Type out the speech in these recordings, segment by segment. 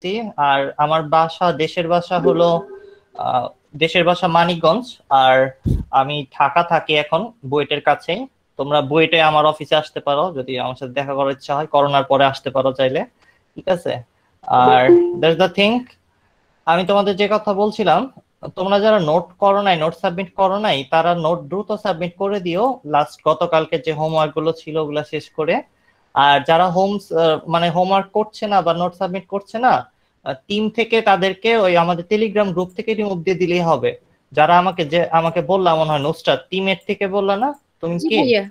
পড়তেছি। আর আমার দেশের বাসা হলো আহ, দেশের বাসা মানিকগঞ্জ। আর আমি ঢাকা থাকি এখন, বুয়েটের কাছেই। তোমরা বুয়েটে আমার অফিসে আসতে পারো যদি আমার সাথে দেখা করার ইচ্ছা হয়, করোনার পরে আসতে পারো চাইলে, ঠিক আছে? আর দ্যাটস দ্য থিং। আমি তোমাদের যে কথা বলছিলাম, তোমরা যারা নোট করো নাই, নোট সাবমিট করো নাই, তারা নোট দ্রুত সাবমিট করে দিও, লাস্ট গতকালকে যে হোমওয়ার্ক গুলো ছিল ওগুলো শেষ করে। আর যারা মানে হোমওয়ার্ক করছে না বা নোট সাবমিট করছে না, টিম থেকে তাদেরকে ওই আমাদের টেলিগ্রাম গ্রুপ থেকে রিমুভ দিয়ে দিলেই হবে। যারা আমাকে বললাম, মনে হয় নুসরাত টিমের থেকে বললা না তুমি জি কি? ভাইয়া,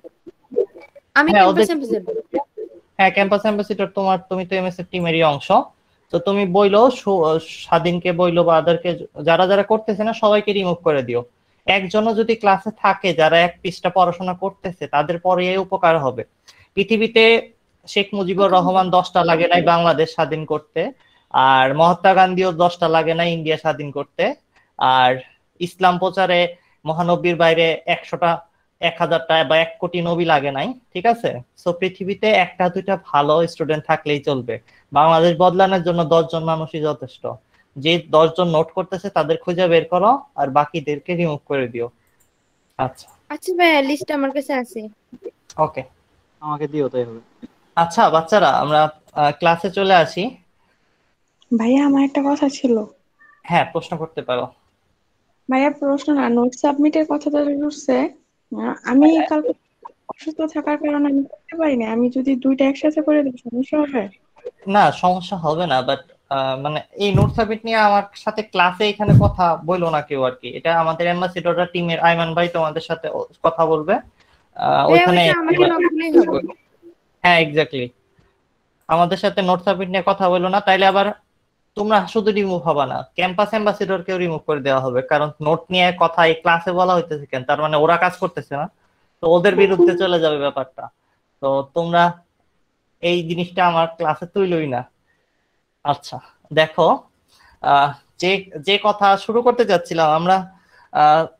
আমি হ্যাঁ ওদের, ক্যাম্পাস অ্যাম্বাসেডর। হ্যাঁ ক্যাম্পাস অ্যাম্বাসিডর, তুমি তো এমএস এর টিমেরই অংশ। তো তুমি বইলো স্বাধীনকে বইলো বা আদারকে, যারা যারা করতেছে না সবাইকে রিমুভ করে দিও। একজনও যদি ক্লাসে থাকে যারা এক পৃষ্ঠা পড়াশোনা করতেছে, তাদের পরে এই উপকার হবে। পৃথিবীতে শেখ মুজিবুর ওকে রহমান 10টা লাগে নাই বাংলাদেশ স্বাধীন করতে, আর মহাত্মা গান্ধীও 10টা লাগে নাই ইন্ডিয়া স্বাধীন করতে, আর ইসলাম প্রচারে মহানবীর বাইরে 100টা 1000টা বা 1 কোটি নবী লাগে নাই, ঠিক আছে? সো পৃথিবীতে একটা দুইটা ভালো স্টুডেন্ট থাকলেই চলবে। বাংলাদেশ বদলানোর জন্য 10জন মানুষই যথেষ্ট। যে 10জন নোট করতেছে তাদের খুঁজে বের করো, আর বাকিদেরকে রিমুভ করে দিও। আচ্ছা। আচ্ছা ভাইয়া, লিস্ট আমার কাছে আছে। ওকে, আমাকে দিও তাই হবে। আচ্ছা বাচ্চারা, আমরা ক্লাসে চলে আসি। ভাইয়া আমার একটা কথা ছিল। হ্যাঁ, প্রশ্ন করতে পারো। ভাইয়া প্রশ্ন না, নোট সাবমিটের কথাটা উঠছে। আমি কালকে অসুস্থ থাকার কারণে আমি করতে পারিনি। আমি যদি দুইটা একসাথে করে দিই সমস্যা হবে? না, সমস্যা হবে না, বাট মানে এই নোট সাবমিট নিয়ে আমার সাথে ক্লাসে এখানে কথা বললো না কেউ আর কি। এটা আমাদের অ্যাম্বাসিডররা টিমের আইমান ভাই তোমাদের সাথে কথা বলবে ভাইয়া ওইখানে। ওইটা আমাকে নক দিলেই হবে। হ্যাঁ এক্স্যাক্টলি, আমাদের সাথে নোট সাবমিট নিয়ে কথা বললো না, তাইলে আবার তোমরা শুধু রিমুভ হবা না, ক্যাম্পাস অ্যাম্বাসিডর কেও রিমুভ করে দেওয়া হবে। কারণ নোট নিয়ে কথা এই ক্লাসে বলা হইতেছে কেন, তার মানে ওরা কাজ করতেছে না, তো ওদের বিরুদ্ধে চলে যাবে ব্যাপারটা। তো তোমরা এই জিনিসটা আমার ক্লাসে তুইলই না। আচ্ছা, দেখো, আহ, যে যে কথা শুরু করতে যাচ্ছিলাম আমরা,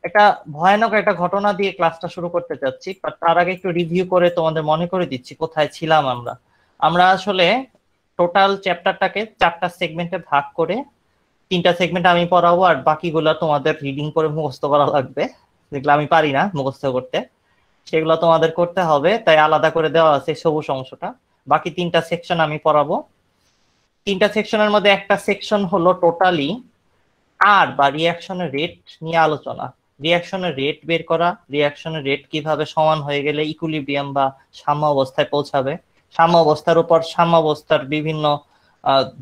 একটা ভয়ানক একটা ঘটনা দিয়ে ক্লাসটা শুরু করতে যাচ্ছি, বাট তার আগে একটু রিভিউ করে তোমাদের মনে করে দিচ্ছি কোথায় ছিলাম আমরা। আমরা আসলে টোটাল চ্যাপ্টারটাকে 4টা সেগমেন্টে ভাগ করে, 3টা সেগমেন্ট আমি পড়াবো আর বাকিগুলো তোমাদের রিডিং করে মুখস্থ করা লাগবে, যেগুলো আমি পারি না মুখস্থ করতে, সেগুলো তোমাদের করতে হবে, তাই আলাদা করে দেওয়া আছে সবুজ অংশটা। বাকি 3টা সেকশন আমি পড়াবো। 3টা সেকশনের মধ্যে একটা সেকশন হলো টোটালি আর বা রিয়াকশনের রেট নিয়ে আলোচনা। রিয়াকশনের রেট বের করা, রিয়াকশনের রেট কিভাবে সমান হয়ে গেলে ইকুইলিব্রিয়াম বা সাম্য অবস্থায় পৌঁছাবে, সাম্য অবস্থার উপর সাম্য অবস্থার বিভিন্ন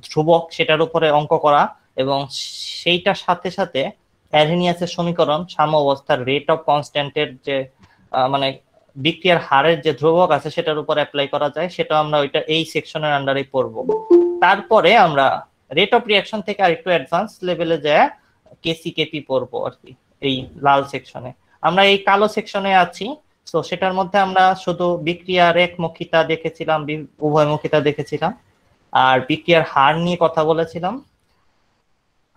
ধ্রুবক সেটার উপরে অঙ্ক করা, এবং সেইটার সাথে সাথে অ্যারহেনিয়াসের সমীকরণ, সাম্য অবস্থার রেট অফ কনস্ট্যান্টের যে মানে বিক্রিয়ার হারের যে ধ্রুবক আছে সেটার উপর অ্যাপ্লাই করা যায়, সেটা আমরা ওইটা এই সেকশনের আন্ডারে পড়বো। তারপরে আমরা রেট অফ রিয়াকশন থেকে আরেকটু অ্যাডভান্স লেভেলে যায় কেসি কেপি পড়বো আর কি, এই লাল সেকশনে। আমরা এই কালো সেকশনে আছি। তো সেটার মধ্যে আমরা শুধু বিক্রিয়ার একমুখিতা দেখেছিলাম, উভয়মুখিতা দেখেছিলাম, আর বিক্রিয়ার হার নিয়ে কথা বলেছিলাম,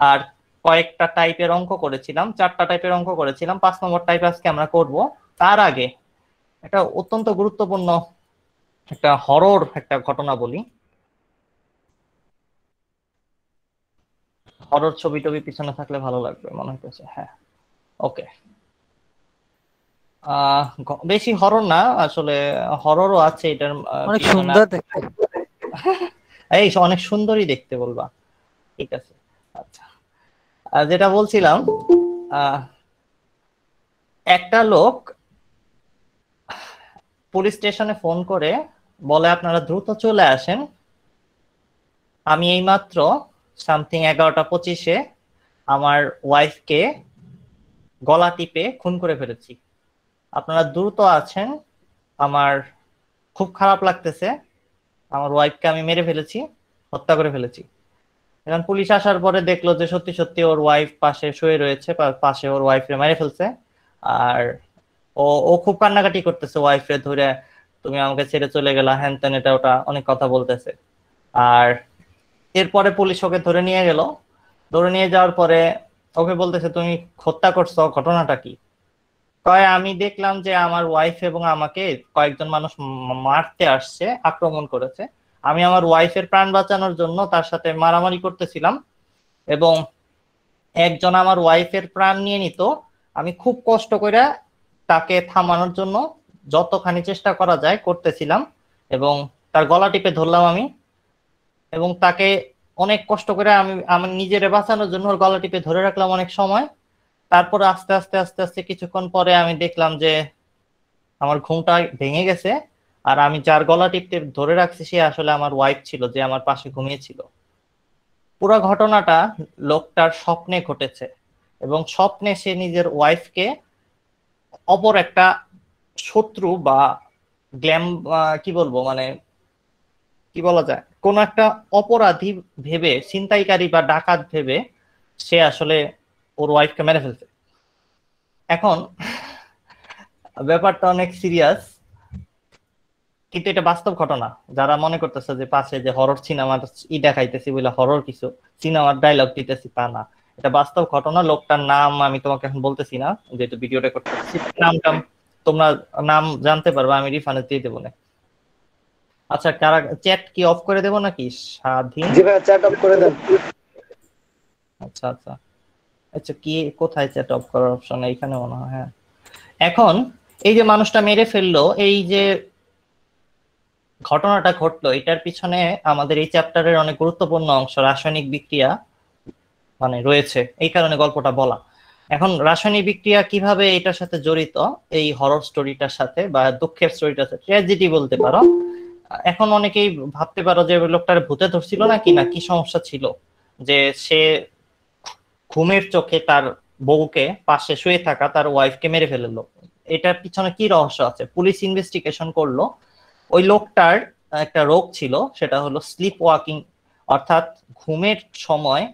আর কয়েকটা টাইপের অঙ্ক করেছিলাম, 4টা টাইপের অঙ্ক করেছিলাম, 5 নম্বর টাইপ আজকে আমরা করব। তার আগে একটা অত্যন্ত গুরুত্বপূর্ণ একটা হরর একটা ঘটনা বলি। হরর ছবি টবি পিছনে থাকলে ভালো লাগবে মনে হইতেছে, হ্যাঁ। ওকে, বেশি হরর না আসলে, হররও আছে এটার অনেক পিছনে। সুন্দর দেখতে। এই অনেক সুন্দরই দেখতে বলবা, ঠিক আছে। আচ্ছা, যেটা বলছিলাম, আহ, একটা লোক পুলিশ স্টেশনে ফোন করে বলে আপনারা দ্রুত চলে আসেন, আমি এইমাত্র সামথিং 11টা 25-এ আমার ওয়াইফকে গলা টিপে খুন করে ফেলেছি, আপনারা দ্রুত আছেন, আমার খুব খারাপ লাগতেছে, আমার ওয়াইফকে আমি মেরে ফেলেছি, হত্যা করে ফেলেছি। এখন পুলিশ আসার পরে দেখলো যে সত্যি সত্যি ওর ওয়াইফ পাশে শুয়ে রয়েছে, পাশে ওর ওয়াইফ রে মেরে ফেলছে। আর ও ও খুব কান্নাকাটি করতেছে ওয়াইফ রে ধরে, তুমি আমাকে ছেড়ে চলে গেলা, হ্যান ত্যান এটা ওটা অনেক কথা বলতেছে। আর এরপরে পুলিশ ওকে ধরে নিয়ে গেল। ধরে নিয়ে যাওয়ার পরে ওকে বলতেছে তুমি হত্যা করছো, ঘটনাটা কি? কয় আমি দেখলাম যে আমার ওয়াইফ এবং আমাকে কয়েকজন মানুষ মারতে আসছে, আক্রমণ করেছে, আমি আমার ওয়াইফের প্রাণ বাঁচানোর জন্য তার সাথে মারামারি করতেছিলাম এবং একজন আমার ওয়াইফের প্রাণ নিয়ে নিত। আমি খুব কষ্ট করে তাকে থামানোর জন্য যতখানি চেষ্টা করা যায় করতেছিলাম এবং তার গলা টিপে ধরলাম আমি, এবং তাকে অনেক কষ্ট করে আমি আমার নিজের বাঁচানোর জন্য ওর গলা টিপে ধরে রাখলাম অনেক সময়। তারপরে আস্তে আস্তে আস্তে আস্তে কিছুক্ষণ পরে আমি দেখলাম যে আমার ঘুমটা ভেঙে গেছে, আর আমি যার গলা টিপতে ধরে রাখছি সে আসলে আমার ওয়াইফ ছিল, যে আমার পাশে ঘুমিয়েছিল। পুরো ঘটনাটা লোকটার স্বপ্নে ঘটেছে এবং স্বপ্নে সে নিজের ওয়াইফকে অপর একটা শত্রু বা গ্ল্যাম কি বলবো মানে কি বলা যায়, কোন একটা অপরাধী ভেবে, ছিনতাইকারী বা ডাকাত ভেবে সে আসলে ওর ওয়াইফকে মেরে ফেলছে। এখন ব্যাপারটা অনেক সিরিয়াস, কিন্তু এটা বাস্তব ঘটনা। যারা মনে করতেছে যে পাশে যে হরর সিনেমার দেখাইতেছি বলে হরর কিছু সিনেমার ডায়লগ দিতেছি, তা না, এটা বাস্তব ঘটনা। লোকটার নাম আমি তোমাকে এখন বলতেছি না, যেহেতু ভিডিও রেকর্ড করতেছি। নামটা তোমরা নাম জানতে পারবে, আমি রিফারেন্স দিয়ে দেবো না। আচ্ছা, কারা চ্যাট কি অফ করে দেবো নাকি? স্বাধীন, জি ভাই চ্যাট অফ করে দেন। আচ্ছা আচ্ছা আচ্ছা, কি কোথায় চ্যাট অফ করার অপশন? এইখানে মনে হয়। হ্যাঁ, এখন এই যে মানুষটা মেরে ফেললো, এই যে ঘটনাটা ঘটলো, এটার পিছনে আমাদের এই চ্যাপ্টারের অনেক গুরুত্বপূর্ণ অংশ রাসায়নিক বিক্রিয়া মানে রয়েছে, এই কারণে গল্পটা বলা। এখন রাসায়নিক বিক্রিয়া কিভাবে এটার সাথে জড়িত, এই হরর স্টোরিটার সাথে বা দুঃখের স্টোরিটার সাথে, ট্র্যাজেডি বলতে পারো। এখন অনেকেই ভাবতে পারো যে লোকটার ভূতে ধরছিল নাকি, না কি সমস্যা ছিল যে সে ঘুমের চোখে তার বউকে, পাশে শুয়ে থাকা তার ওয়াইফকে মেরে ফেললো। এটার পিছনে কি রহস্য আছে? পুলিশ ইনভেস্টিগেশন করলো। ওই লোকটার একটা রোগ ছিল, সেটা হলো স্লিপ ওয়াকিং, অর্থাৎ ঘুমের সময়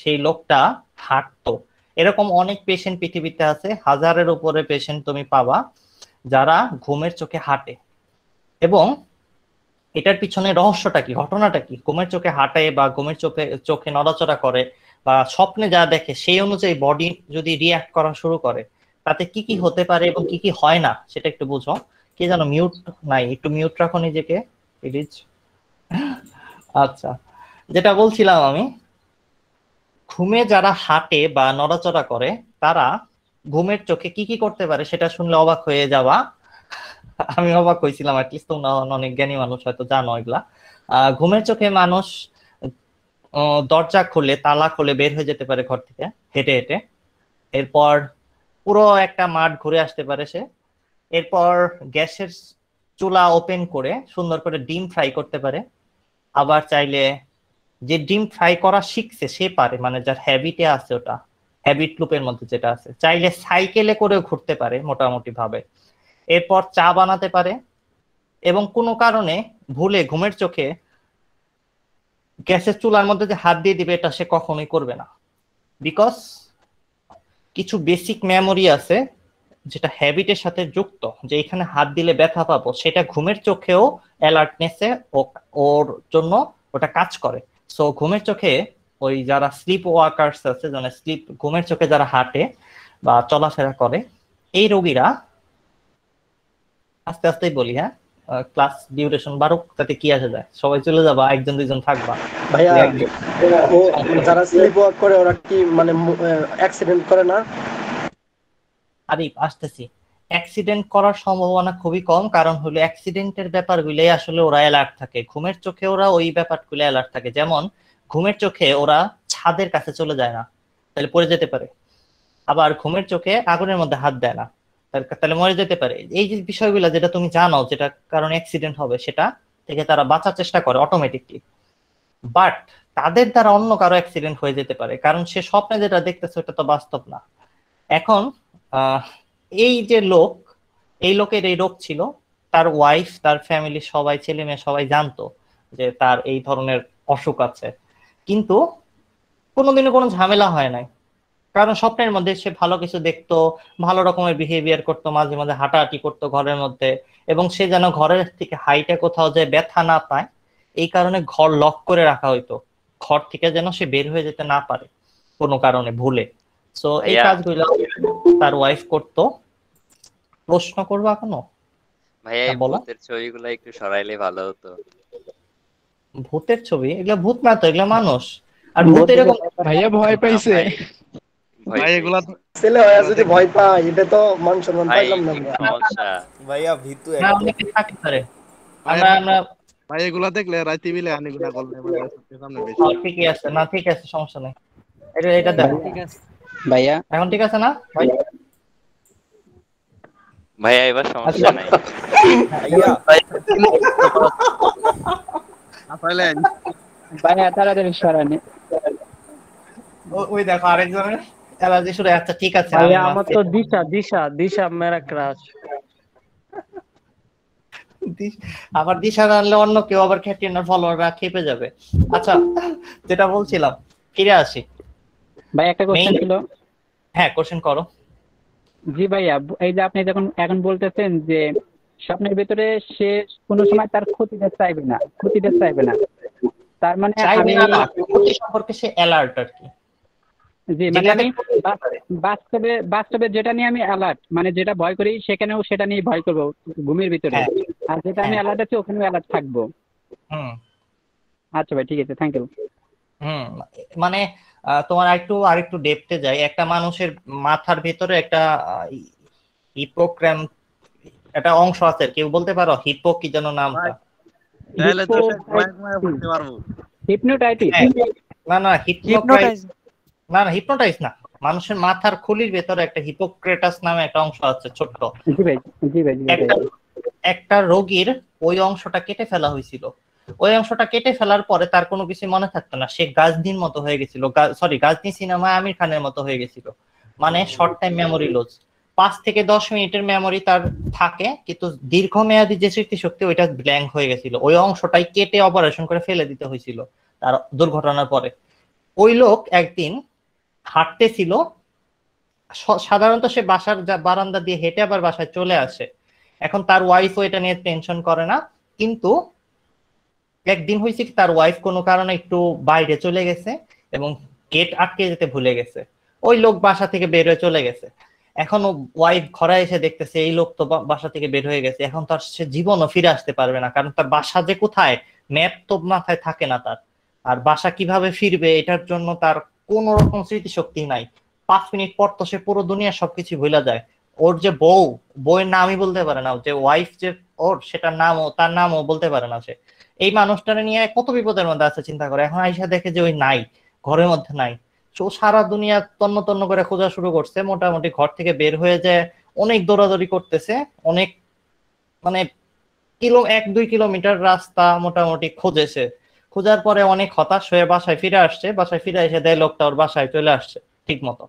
সেই লোকটা হাঁটতো। এরকম অনেক পেশেন্ট পৃথিবীতে আছে, হাজারের উপরে পেশেন্ট তুমি পাবা যারা ঘুমের চোখে হাঁটে। এবং এটার পিছনে রহস্যটা কি, ঘটনাটা কি? ঘুমের চোখে হাঁটে বা ঘুমের চোখে চোখে নড়াচড়া করে বা স্বপ্নে যা দেখে সেই অনুযায়ী বডি যদি রিয়াক্ট করা শুরু করে, তাতে কি কি হতে পারে এবং কি কি হয় না সেটা একটু বুঝো। কে যেন মিউট নাই, একটু মিউট রাখো নিজেকে প্লিজ। আচ্ছা, যেটা বলছিলাম আমি, ঘুমে যারা হাঁটে বা নড়াচড়া করে তারা ঘুমের চোখে কি কি করতে পারে সেটা শুনলে অবাক হয়ে যাওয়া। আমি অবাক হয়েছিলাম, অ্যাটলিস্ট তোমরা অনেক জ্ঞানী মানুষ, হয়তো জানো এগুলা। ঘুমের চোখে মানুষ দরজা খুলে, তালা খুলে বের হয়ে যেতে পারে ঘর থেকে হেঁটে হেঁটে। এরপর পুরো একটা মাঠ ঘুরে আসতে পারে সে। এরপর গ্যাসের চুলা ওপেন করে সুন্দর করে ডিম ফ্রাই করতে পারে। আবার চাইলে যে ডিম ফ্রাই করা শিখছে সে পারে, মানে যার হ্যাবিটে আছে, ওটা হ্যাবিট লুপের মধ্যে যেটা আছে, চাইলে সাইকেলে করেও ঘুরতে পারে মোটামুটি ভাবে। এরপর চা বানাতে পারে, এবং কোনো কারণে ভুলে ঘুমের চোখে গ্যাসের চুলার মধ্যে যে হাত দিয়ে দিবে এটা সে কখনোই করবে না, বিকজ কিছু বেসিক মেমোরি আছে যেটা হ্যাবিটের সাথে যুক্ত, যে এখানে হাত দিলে ব্যথা পাবো, সেটা ঘুমের চোখেও অ্যালার্টনেসে ওর জন্য ওটা কাজ করে। সো ঘুমের চোখে ওই যারা স্লিপ ওয়াকার্স আছে, মানে স্লিপ ঘুমের চোখে যারা হাঁটে বা চলাফেরা করে, এই রোগীরা, আস্তে আস্তেই বলি হ্যাঁ, ক্লাস ডিউরেশন বাড়ুক, তাতে কি আসে যায়, সবাই চলে যাবা, একজন দুইজন থাকবা। ভাইয়া ও যারা স্লিপ ওয়াক করে ওরা কি মানে অ্যাক্সিডেন্ট করে না? আরিফ, আসতেছি। অ্যাক্সিডেন্ট করার সম্ভাবনা খুবই কম, কারণ হলো অ্যাক্সিডেন্টের ব্যাপারগুলোই আসলে ওরা অ্যালার্ট থাকে। ঘুমের চোখে ওরা ওই ব্যাপারগুলো অ্যালার্ট থাকে। যেমন ঘুমের চোখে ওরা ছাদের কাছে চলে যায় না, তাহলে পড়ে যেতে পারে। আবার ঘুমের চোখে আগুনের মধ্যে হাত দেয় না, তাহলে মরে যেতে পারে। এই যে বিষয়গুলো যেটা তুমি জানো, যেটা কারণে অ্যাক্সিডেন্ট হবে, সেটা থেকে তারা বাঁচার চেষ্টা করে অটোমেটিকলি। বাট তাদের দ্বারা অন্য কারো অ্যাক্সিডেন্ট হয়ে যেতে পারে, কারণ সে স্বপ্নে যেটা দেখতেছে ওটা তো বাস্তব না। এখন এই যে লোক, এই লোকের এই রোগ ছিল, তার ওয়াইফ, তার ফ্যামিলি সবাই, ছেলে মেয়ে সবাই জানতো যে তার এই ধরনের অসুখ আছে, কিন্তু কোনোদিনও কোনো ঝামেলা হয় নাই, কারণ স্বপ্নের মধ্যে সে ভালো কিছু দেখতো, ভালো রকমের বিহেভিয়ার করতো, মাঝে মাঝে হাঁটাহাঁটি করতো ঘরের মধ্যে, এবং সে যেন ঘরের থেকে হাইটে কোথাও যায় ব্যথা না পায়, এই কারণে ঘর লক করে রাখা হইতো, ঘর থেকে যেন সে বের হয়ে যেতে না পারে কোনো কারণে ভুলে। সো এই কাজগুলো তার ওয়াইফ করতো। প্রশ্ন করবো এখনো? ভাইয়া এই বলো। ভূতের ছবিগুলো একটু সরাইলে ভালো হতো। ভূতের ছবি, এগুলা ভূত না তো, এগুলা মানুষ। আর ভূত এরকম ভাইয়া ভয় পাইছে। ভাই এগুলা ছেলে হয়ে যদি ভয় পায় এটা তো মান সম্মান ভাই পাইলাম না কি আমরা। সমস্যা? ভাইয়া ভীতু না একদম। অনেকে থাকে পারে। ভাই আমরা ভাই এগুলা দেখলে রাইতে মিলে হানি গুনা করলে মানে সামনে বেশি। ঠিকই আছে, না ঠিক আছে, সমস্যা নেই। এটা দেখো ভাইয়া এখন ঠিক আছে না ভাই? ভাইয়া এবার সমস্যা নাই। ভাইয়া পাইলেন ভাইয়া তাড়াতাড়ি সরানি। ওই দেখো আরেকজনের অ্যালার্জি শুরু। আচ্ছা ঠিক আছে, ভাইয়া আমার তো দিশা মেরা ক্রাশ। আবার দিশা আনলে অন্য কেউ আবার ক্যাটরিনার ফলোয়াররা খেপে যাবে। আচ্ছা যেটা বলছিলাম, ফিরে আসি। ভাই একটা কোশ্চেন ছিল। হ্যাঁ কোশ্চেন করো। জি ভাইয়া, এই যে আপনি এখন বলতেছেন যে স্বপ্নের ভিতরে সে কোনো সময় তার ক্ষতিটা চাইবে না, তার মানে চাইবে আমি না, ক্ষতি সম্পর্কে সে অ্যালার্ট আর কি। জি মানে আমি বাস্তবে যেটা নিয়ে আমি অ্যালার্ট, মানে যেটা ভয় করি সেখানেও সেটা নিয়ে ভয় করবো ঘুমের ভিতরে, হ্যাঁ। আর যেটা আমি অ্যালার্ট আছি ওখানেও অ্যালার্ট থাকবো। হুম আচ্ছা ভাই ঠিক আছে, থ্যাংক ইউ। হুম মানে তোমার আরেকটু ডেপথে যাই। একটা মানুষের মাথার ভেতরে একটা হিপোক্রাম একটা অংশ আছে, কেউ বলতে পারো হিপো কি যেন নামটা? তাহলে তো বলতে পারবো। হিপনোটাইটিস? না হিপনোটাইজ না, মানুষের মাথার খুলির ভেতরে একটা হিপোক্রেটাস নামে একটা অংশ আছে ছোট্ট। জি ভাই। একটা রোগীর ওই অংশটা কেটে ফেলা হয়েছিল। ওই অংশটা কেটে ফেলার পরে তার কোনো কিছু মনে থাকতো না, সে গাজনির মতো হয়ে গেছিল। গাজনি সিনেমায় আমির খানের মতো হয়ে গেছিল। মানে শর্ট টাইম মেমোরি লস, 5 থেকে 10 মিনিটের মেমোরি তার থাকে, কিন্তু দীর্ঘমেয়াদী যে স্মৃতিশক্তি ওইটা ব্ল্যাঙ্ক হয়ে গেছিল। ওই অংশটাই কেটে অপারেশন করে ফেলে দিতে হয়েছিল তার দুর্ঘটনার পরে। ওই লোক একদিন হাঁটতেছিল, সাধারণত সে বাসার বারান্দা দিয়ে হেঁটে আবার বাসায় চলে আসে। এখন তার ওয়াইফও এটা নিয়ে টেনশন করে না, কিন্তু একদিন হয়েছে কি তার ওয়াইফ কোনো কারণে একটু বাইরে চলে গেছে এবং গেট আটকে যেতে ভুলে গেছে। ওই লোক বাসা থেকে বের হয়ে চলে গেছে। এখন ওয়াইফ ঘরে এসে দেখতেছে এই লোক তো বাসা থেকে বের হয়ে গেছে। এখন তার সে জীবনও ফিরে আসতে পারবে না, কারণ তার বাসা যে কোথায় ম্যাপ তো মাথায় থাকে না তার। আর বাসা কিভাবে ফিরবে এটার জন্য তার কোনো রকম স্মৃতিশক্তি নাই। 5 মিনিট পর তো সে পুরো দুনিয়া সবকিছু ভুলে যায়। ওর যে বউয়ের নামই বলতে পারে না, যে ওয়াইফ যে ওর সেটার নামও তার নামও বলতে পারে না সে। এই মানুষটারে নিয়ে কত বিপদের মধ্যে আছে চিন্তা করে। এখন আইসা দেখে যে ওই নাই, ঘরের মধ্যে নাই। তো সারা দুনিয়া তন্ন তন্ন করে খোঁজা শুরু করছে, মোটামুটি ঘর থেকে বের হয়ে যায়, অনেক দৌড়াদৌড়ি করতেছে, অনেক মানে 1-2 কিলোমিটার রাস্তা মোটামুটি খোঁজেছে। খোঁজার পরে অনেক হতাশ হয়ে বাসায় ফিরে আসছে। বাসায় ফিরে এসে দেয় লোকটা ওর বাসায় চলে আসছে ঠিক মতো।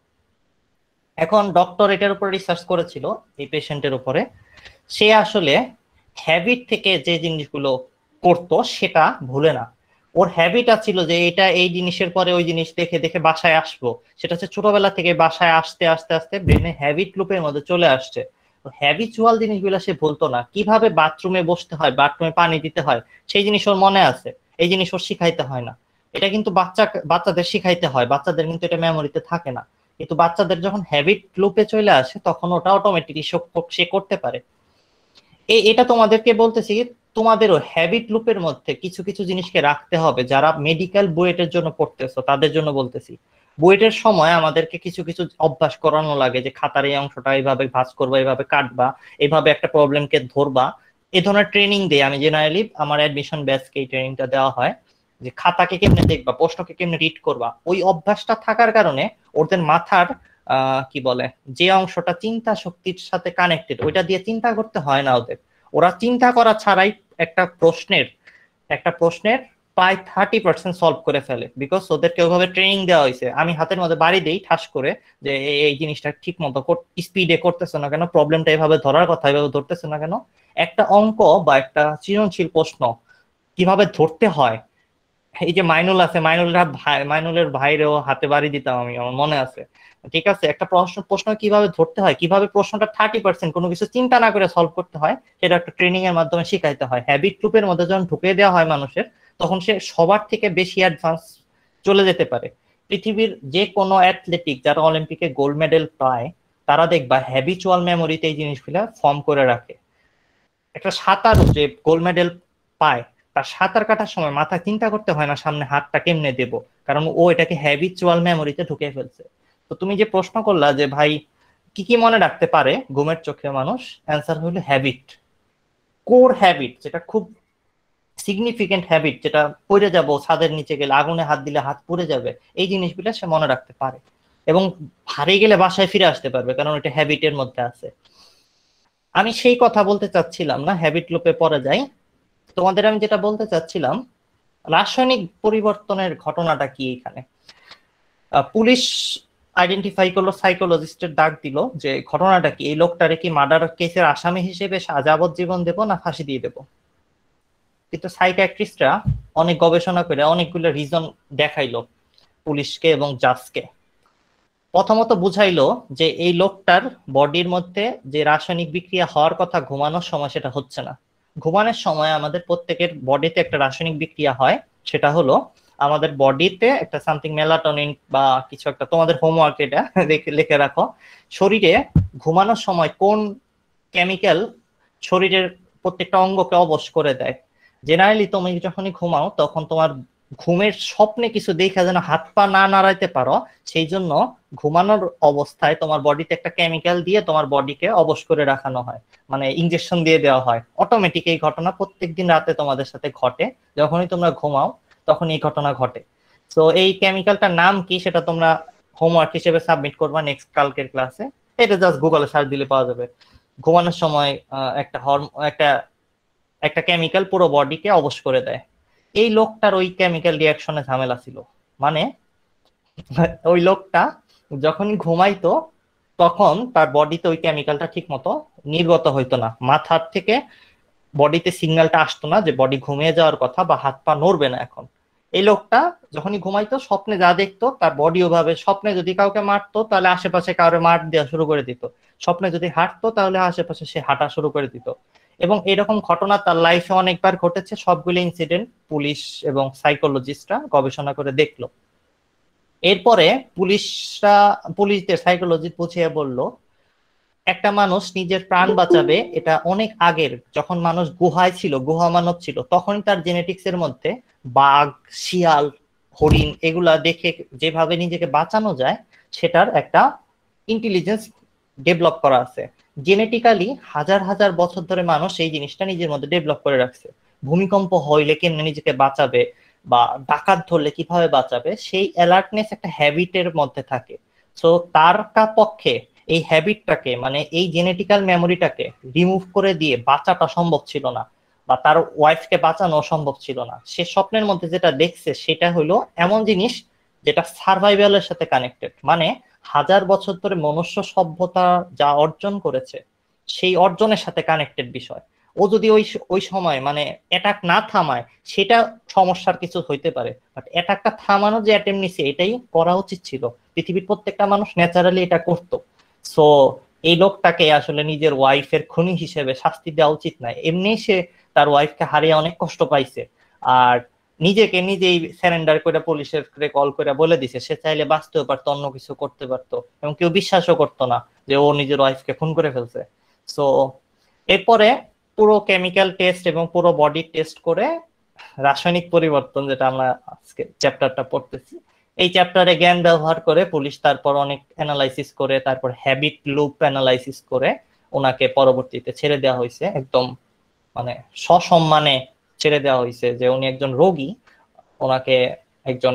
এখন ডক্টর এটার উপর রিসার্চ করেছিল এই পেশেন্টের উপরে। সে আসলে হ্যাবিট থেকে যে জিনিসগুলো করতো সেটা ভুলে না। ওর হ্যাবিট ছিল যে এটা এই জিনিসের পরে ওই জিনিস দেখে দেখে বাসায় আসবো। সেটা হচ্ছে ছোটবেলা থেকে বাসায় আসতে আস্তে আস্তে ব্রেনে হ্যাবিট লুপের মধ্যে চলে আসছে। হ্যাবিচুয়াল জিনিসগুলো সে ভুলতো না। কিভাবে বাথরুমে বসতে হয়, বাথরুমে পানি দিতে হয়, সেই জিনিস ওর মনে আছে। এই জিনিস ওর শিখাইতে হয় না। এটা কিন্তু বাচ্চাদের শিখাইতে হয়, বাচ্চাদের কিন্তু এটা মেমোরিতে থাকে না। কিন্তু বাচ্চাদের যখন হ্যাবিট লুপে চলে আসে তখন ওটা অটোমেটিকলি সে করতে পারে। এটা তোমাদেরকে বলতেছি, তোমাদেরও হ্যাবিট লুপের মধ্যে কিছু কিছু জিনিসকে রাখতে হবে। যারা মেডিকেল বুয়েটের জন্য পড়তেছো তাদের জন্য বলতেছি, বুয়েটের সময় আমাদেরকে কিছু কিছু অভ্যাস করানো লাগে, যে খাতার এই অংশটা এইভাবে ভাঁজ করবা, এইভাবে কাটবা, এইভাবে একটা প্রবলেমকে ধরবা। এই ধরনের ট্রেনিং দেয়। আমি জেনারেলি আমার অ্যাডমিশন ব্যাচকে এই ট্রেনিংটা দেওয়া হয়, যে খাতাকে কেমনে দেখবা, প্রশ্নকে কেমনে রিড করবা। ওই অভ্যাসটা থাকার কারণে ওদের মাথার কি বলে যে অংশটা চিন্তা শক্তির সাথে কানেক্টেড, ওইটা দিয়ে চিন্তা করতে হয় না ওদের। ওরা চিন্তা করা ছাড়াই একটা প্রশ্নের প্রায় 30% সলভ করে ফেলে, বিকজ ওদেরকে ওইভাবে ট্রেনিং দেওয়া হয়েছে। আমি হাতের মধ্যে বাড়ি দেই ঠাস করে যে এই জিনিসটা ঠিক মতো স্পিডে করতেছে না কেন, প্রবলেমটা এভাবে ধরার কথা এভাবে ধরতেছে না কেন, একটা অঙ্ক বা একটা সৃজনশীল প্রশ্ন কিভাবে ধরতে হয়। এই যে মাইনুল আছে, মাইনুলের ভাইরেও হাতে বাড়ি দিতাম আমি, আমার মনে আছে। ঠিক আছে, একটা প্রশ্ন কিভাবে ধরতে হয়, কিভাবে প্রশ্নটা 30% কোনো কিছু চিন্তা না করে সলভ করতে হয়, সেটা একটা ট্রেনিং এর মাধ্যমে শিখাইতে হয়। হ্যাবিট লুপের মধ্যে যখন ঢুকিয়ে দেওয়া হয় মানুষের, তখন সে সবার থেকে বেশি অ্যাডভান্স চলে যেতে পারে। পৃথিবীর যে কোনো অ্যাথলেটিক যারা অলিম্পিকে গোল্ড মেডেল পায়, তারা দেখবা হ্যাবিচুয়াল মেমোরিতে এই জিনিসগুলা ফর্ম করে রাখে। একটা সাঁতারু যে গোল্ড মেডেল পায়, তার সাঁতার কাটার সময় মাথা চিন্তা করতে হয় না সামনে হাতটা কেমনে দেব, কারণ ও এটাকে হ্যাবিচুয়াল মেমোরিতে ঢুকে ফেলছে। তো তুমি যে প্রশ্ন করলা যে ভাই কি কি মনে রাখতে পারে ঘুমের চোখে মানুষ, অ্যান্সার হলো হ্যাবিট, কোর হ্যাবিট, যেটা খুব সিগনিফিকেন্ট হ্যাবিট, যেটা পড়ে যাবো ছাদের নিচে গেলে আগুনে হাত দিলে হাত পুড়ে যাবে, এই জিনিসগুলো সে মনে রাখতে পারে এবং হারিয়ে গেলে বাসায় ফিরে আসতে পারবে, কারণ এটা হ্যাবিটের মধ্যে আছে। আমি সেই কথা বলতে চাচ্ছিলাম না, হ্যাবিট লুপে পড়ে যাই। তোমাদের আমি যেটা বলতে চাচ্ছিলাম, রাসায়নিক পরিবর্তনের ঘটনাটা কি এখানে। পুলিশ আইডেন্টিফাই করলো, সাইকোলজিস্টের ডাক দিল যে ঘটনাটা কি, এই লোকটারে কি মার্ডার কেসের আসামি হিসেবে যাবজ্জীবন দেবো না ফাঁসি দিয়ে দেবো। কিন্তু সাইকিয়াট্রিস্টরা অনেক গবেষণা করে অনেকগুলো রিজন দেখাইলো পুলিশকে এবং জাজকে। প্রথমত বুঝাইলো যে এই লোকটার বডির মধ্যে যে রাসায়নিক বিক্রিয়া হওয়ার কথা ঘুমানোর সময় সেটা হচ্ছে না। ঘুমানোর সময় আমাদের প্রত্যেকের বডিতে একটা রাসায়নিক বিক্রিয়া হয়, সেটা হলো আমাদের বডিতে একটা সামথিং মেলাটোনিন বা কিছু একটা, তোমাদের হোমওয়ার্ক এটা লিখে রাখো, শরীরে ঘুমানোর সময় কোন কেমিক্যাল শরীরের প্রত্যেকটা অঙ্গকে অবশ করে দেয়। জেনারেলি তুমি যখনই ঘুমাও তখন তোমার ঘুমের স্বপ্নে কিছু দেখা যেন হাত পা না নাড়াইতে পারো, সেই জন্য ঘুমানোর অবস্থায় তোমার বডিতে একটা কেমিক্যাল দিয়ে তোমার বডিকে অবশ করে রাখানো হয়, মানে ইনজেকশন দিয়ে দেওয়া হয়। অটোমেটিক এই ঘটনা প্রত্যেকদিন রাতে তোমাদের সাথে ঘটে, যখনই তোমরা ঘুমাও তখন এই ঘটনা ঘটে। তো এই কেমিক্যালটার নাম কি সেটা তোমরা হোমওয়ার্ক হিসেবে সাবমিট করবা নেক্সট কালকের ক্লাসে। এটা জাস্ট গুগলে সার্চ দিলে পাওয়া যাবে। ঘুমানোর সময় একটা কেমিক্যাল পুরো বডিকে অবশ করে দেয়। এই লোকটার ওই কেমিক্যাল রিয়াকশনে ঝামেলা ছিল, মানে ওই লোকটা যখনই ঘুমাইতো তখন তার বডিতে ওই কেমিক্যালটা ঠিক মতো নির্গত হইতো না, মাথার থেকে বডিতে সিগন্যালটা আসতো না যে বডি ঘুমিয়ে যাওয়ার কথা বা হাত পা নড়বে না এখন। এই লোকটা যখনই ঘুমাইতো স্বপ্নে যা দেখতো তার বডি ওভাবে, স্বপ্নে যদি কাউকে মারতো তাহলে আশেপাশে কাউকে মার দেওয়া শুরু করে দিত, স্বপ্নে যদি হাঁটতো তাহলে আশেপাশে সে হাঁটা শুরু করে দিত। এবং এরকম ঘটনা তার লাইফে অনেকবার ঘটেছে। সবগুলো ইনসিডেন্ট পুলিশ এবং সাইকোলজিস্টরা গবেষণা করে দেখলো। এরপরে পুলিশদের সাইকোলজি বুঝিয়ে বলল একটা মানুষ নিজের প্রাণ বাঁচাবে, এটা অনেক আগের, যখন মানুষ গুহায় ছিল, গুহা মানব ছিল, তখনই তার জেনেটিক্স এর মধ্যে বাঘ, শিয়াল, হরিণ এগুলা দেখে যেভাবে নিজেকে বাঁচানো যায় সেটার একটা ইন্টেলিজেন্স ডেভেলপ করা আছে। জেনেটিক্যালি হাজার হাজার বছর ধরে মানুষ এই জিনিসটা নিজের মধ্যে ডেভেলপ করে রাখছে। ভূমিকম্প হইলে কেমনে নিজেকে বাঁচাবে বা ডাকাত ধরলে কিভাবে বাঁচাবে, সেই অ্যালার্টনেস একটা হ্যাবিটের মধ্যে থাকে। সো তার পক্ষে এই হ্যাবিটটাকে, মানে এই জেনেটিক্যাল মেমোরিটাকে রিমুভ করে দিয়ে বাঁচাটা সম্ভব ছিল না, বা তার ওয়াইফকে বাঁচানো সম্ভব ছিল না। সে স্বপ্নের মধ্যে যেটা দেখছে সেটা হলো এমন জিনিস যেটা সার্ভাইভালের সাথে কানেক্টেড, মানে হাজার বছর ধরে মনুষ্য সভ্যতা যা অর্জন করেছে সেই অর্জনের সাথে কানেক্টেড বিষয়। ও যদি ওই সময় মানে অ্যাটাক না থামায় সেটা সমস্যার কিছু হইতে পারে, বাট অ্যাটাকটা থামানো যে অ্যাটেম্প নিছে এটাই করা উচিত ছিল। পৃথিবীর প্রত্যেকটা মানুষ ন্যাচারালি এটা করতো। সো এই লোকটাকে আসলে নিজের ওয়াইফের খুনি হিসেবে শাস্তি দেওয়া উচিত নয়। এমনি সে তার ওয়াইফকে হারিয়ে অনেক কষ্ট পাইছে, আর নিজেকে নিজেই স্যারেন্ডার করে পুলিশের কল করে বলে দিছে সে চাইলে বাঁচতেও পারতো, অন্য কিছু করতে পারতো, এবং কেউ বিশ্বাসও করতো না যে ও নিজের ওয়াইফকে খুন করে ফেলছে। সো এরপরে পুরো কেমিক্যাল টেস্ট এবং পুরো বডি টেস্ট করে রাসায়নিক পরিবর্তন, যেটা আমরা আজকে চ্যাপ্টারটা পড়তেছি, এই চ্যাপ্টারে জ্ঞান ব্যবহার করে পুলিশ তারপর অনেক অ্যানালাইসিস করে, তারপর হ্যাবিট লুপ অ্যানালাইসিস করে ওনাকে পরবর্তীতে ছেড়ে দেওয়া হয়েছে, একদম মানে সসম্মানে ছেড়ে দেওয়া হয়েছে যে উনি একজন রোগী, ওনাকে একজন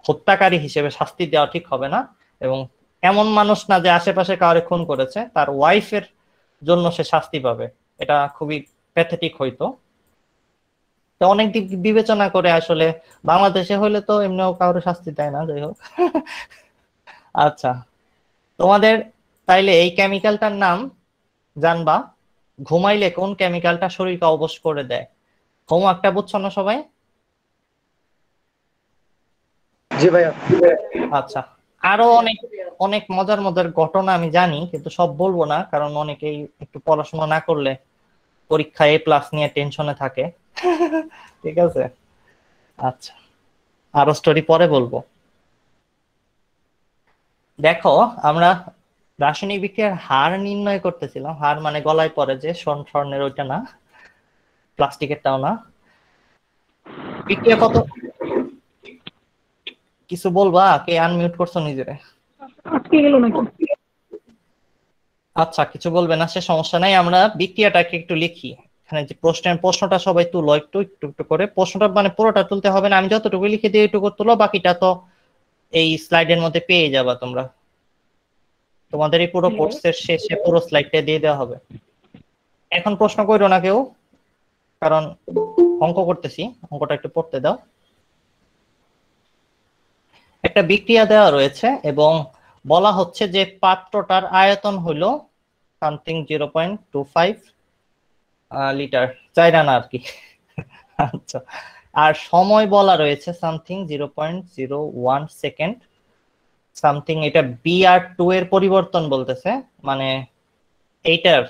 হত্যাকারী হিসেবে শাস্তি দেওয়া ঠিক হবে না। এবং এমন মানুষ না যে আশেপাশে কাউরে খুন করেছে, তার ওয়াইফের জন্য সে শাস্তি পাবে, এটা খুবই প্যাথেটিক হইতো। তো অনেক দিক বিবেচনা করে আসলে বাংলাদেশে হলে তো এমনিও কারো শাস্তি দেয় না, যাই হোক। আচ্ছা, তোমাদের তাইলে এই কেমিক্যালটার নাম জানবা, ঘুমাইলে কোন কেমিক্যালটা শরীরকে অবশ করে দেয়। হোমওয়ার্কটা বুঝছো না সবাই? জি ভাইয়া। আচ্ছা, আরো অনেক অনেক মজার মজার ঘটনা আমি জানি, কিন্তু সব বলবো না, কারণ অনেকেই একটু পড়াশোনা না করলে পরীক্ষা A+ নিয়ে টেনশনে থাকে। ঠিক আছে, আচ্ছা আরো স্টোরি পরে বলবো। দেখো, আমরা রাসায়নিক বিক্রিয়ার হার নির্ণয় করতেছিলাম। হার মানে গলায় পরে যে স্বর্ণের, ওইটা না, প্লাস্টিকেরটাও না। বিক্রিয়া কত, কিছু বলবা? কে আনমিউট করছো নিজেরে? আটকে গেল নাকি? আচ্ছা, কিছু বলবে না, সে সমস্যা নাই। আমরা বিক্রিয়াটাকে একটু লিখি। এখানে যে প্রশ্নটা সবাই তুলো একটু একটু একটু করে। প্রশ্নটা মানে পুরোটা তুলতে হবে না, আমি যতটুকু লিখে দিই এইটুকু তুলো, বাকিটা তো এই স্লাইডের মধ্যে পেয়ে যাবা তোমরা। তোমাদের এই পুরো কোর্সের শেষে পুরো স্লাইডটা দিয়ে দেওয়া হবে। এখন প্রশ্ন করো না কেউ, কারণ অঙ্ক করতেছি, অঙ্কটা একটু পড়তে দাও। একটা বিক্রিয়া দেওয়া রয়েছে এবং বলা হচ্ছে যে পাত্রটার আয়তন হলো সামথিং 0.25 লিটার, চাইরা না আর কি। আচ্ছা, আর সময় বলা রয়েছে সামথিং 0.01 সেকেন্ড সামথিং। এটা BR2 এর পরিবর্তন বলতেছে, মানে এইটার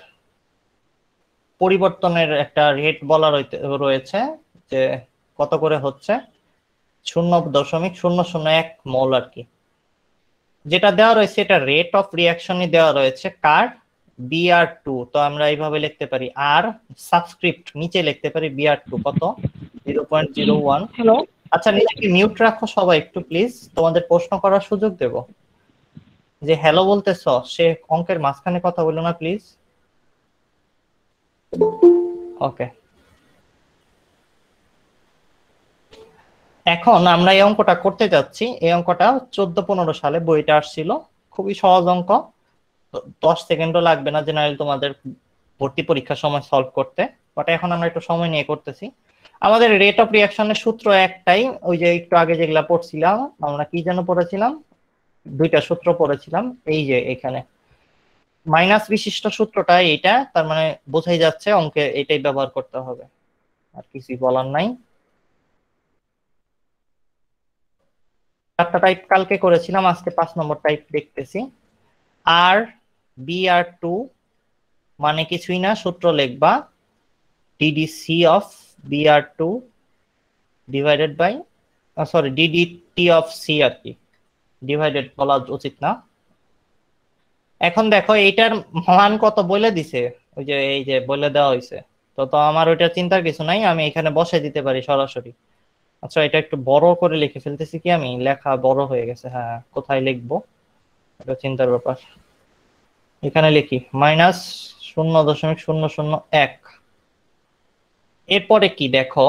পরিবর্তনের একটা রেট বলা রয়েছে যে কত করে হচ্ছে, 0.001 মোল আর কি। যেটা দেওয়া রয়েছে এটা রেট অফ রিঅ্যাকশনই দেওয়া রয়েছে কার, BR2। তো আমরা এইভাবে লিখতে পারি, আর সাবস্ক্রিপ্ট নিচে লিখতে পারি BR2 কত, 0.01। হ্যালো, আচ্ছা, নিজেকে মিউট রাখো সবাই একটু প্লিজ, তোমাদের প্রশ্ন করার সুযোগ দেব। যে হ্যালো বলতেছ সে অঙ্কের মাঝখানে কথা বলো না প্লিজ। ওকে, এখন আমরা এই অঙ্কটা করতে যাচ্ছি। এই অঙ্কটা 14-15 সালে বইটা আসছিল, খুবই সহজ অঙ্ক, 10 সেকেন্ডও লাগবে না জেনারেল তোমাদের ভর্তি পরীক্ষার সময় সলভ করতে, বাট এখন আমরা একটু সময় নিয়ে করতেছি। আমাদের রেট অফ রিঅ্যাকশনের সূত্র একটাই, ওই যে একটু আগে যেগুলা পড়ছিলাম আমরা, কি যেন পড়েছিলাম, দুইটা সূত্র পড়েছিলাম, এই যে এখানে মাইনাস বিশিষ্ট সূত্রটা এইটা, তার মানে বোঝাই যাচ্ছে অঙ্কে এটাই ব্যবহার করতে হবে, আর কিছুই বলার নাই। 4টা টাইপ কালকে করেছিলাম, আজকে 5 নম্বর টাইপ দেখতেছি। আর BR2 মানে কিছুই না, সূত্র লিখবা DDC of BR2 divided by, sorry DDT of C আর কি, ডিভাইডেড বলা উচিত না। এখন দেখো এইটার মান কত বলে দিছে, ওই যে এই যে বলে দেওয়া হয়েছে, তো আমার ওইটা চিন্তার কিছু নাই, আমি এখানে বসে দিতে পারি সরাসরি। আচ্ছা, এটা একটু বড় করে লিখে ফেলতেছি, কি আমি লেখা বড় হয়ে গেছে, হ্যাঁ কোথায় লিখবো এটা চিন্তার ব্যাপার। এখানে লিখি -0.001। এরপরে কি দেখো,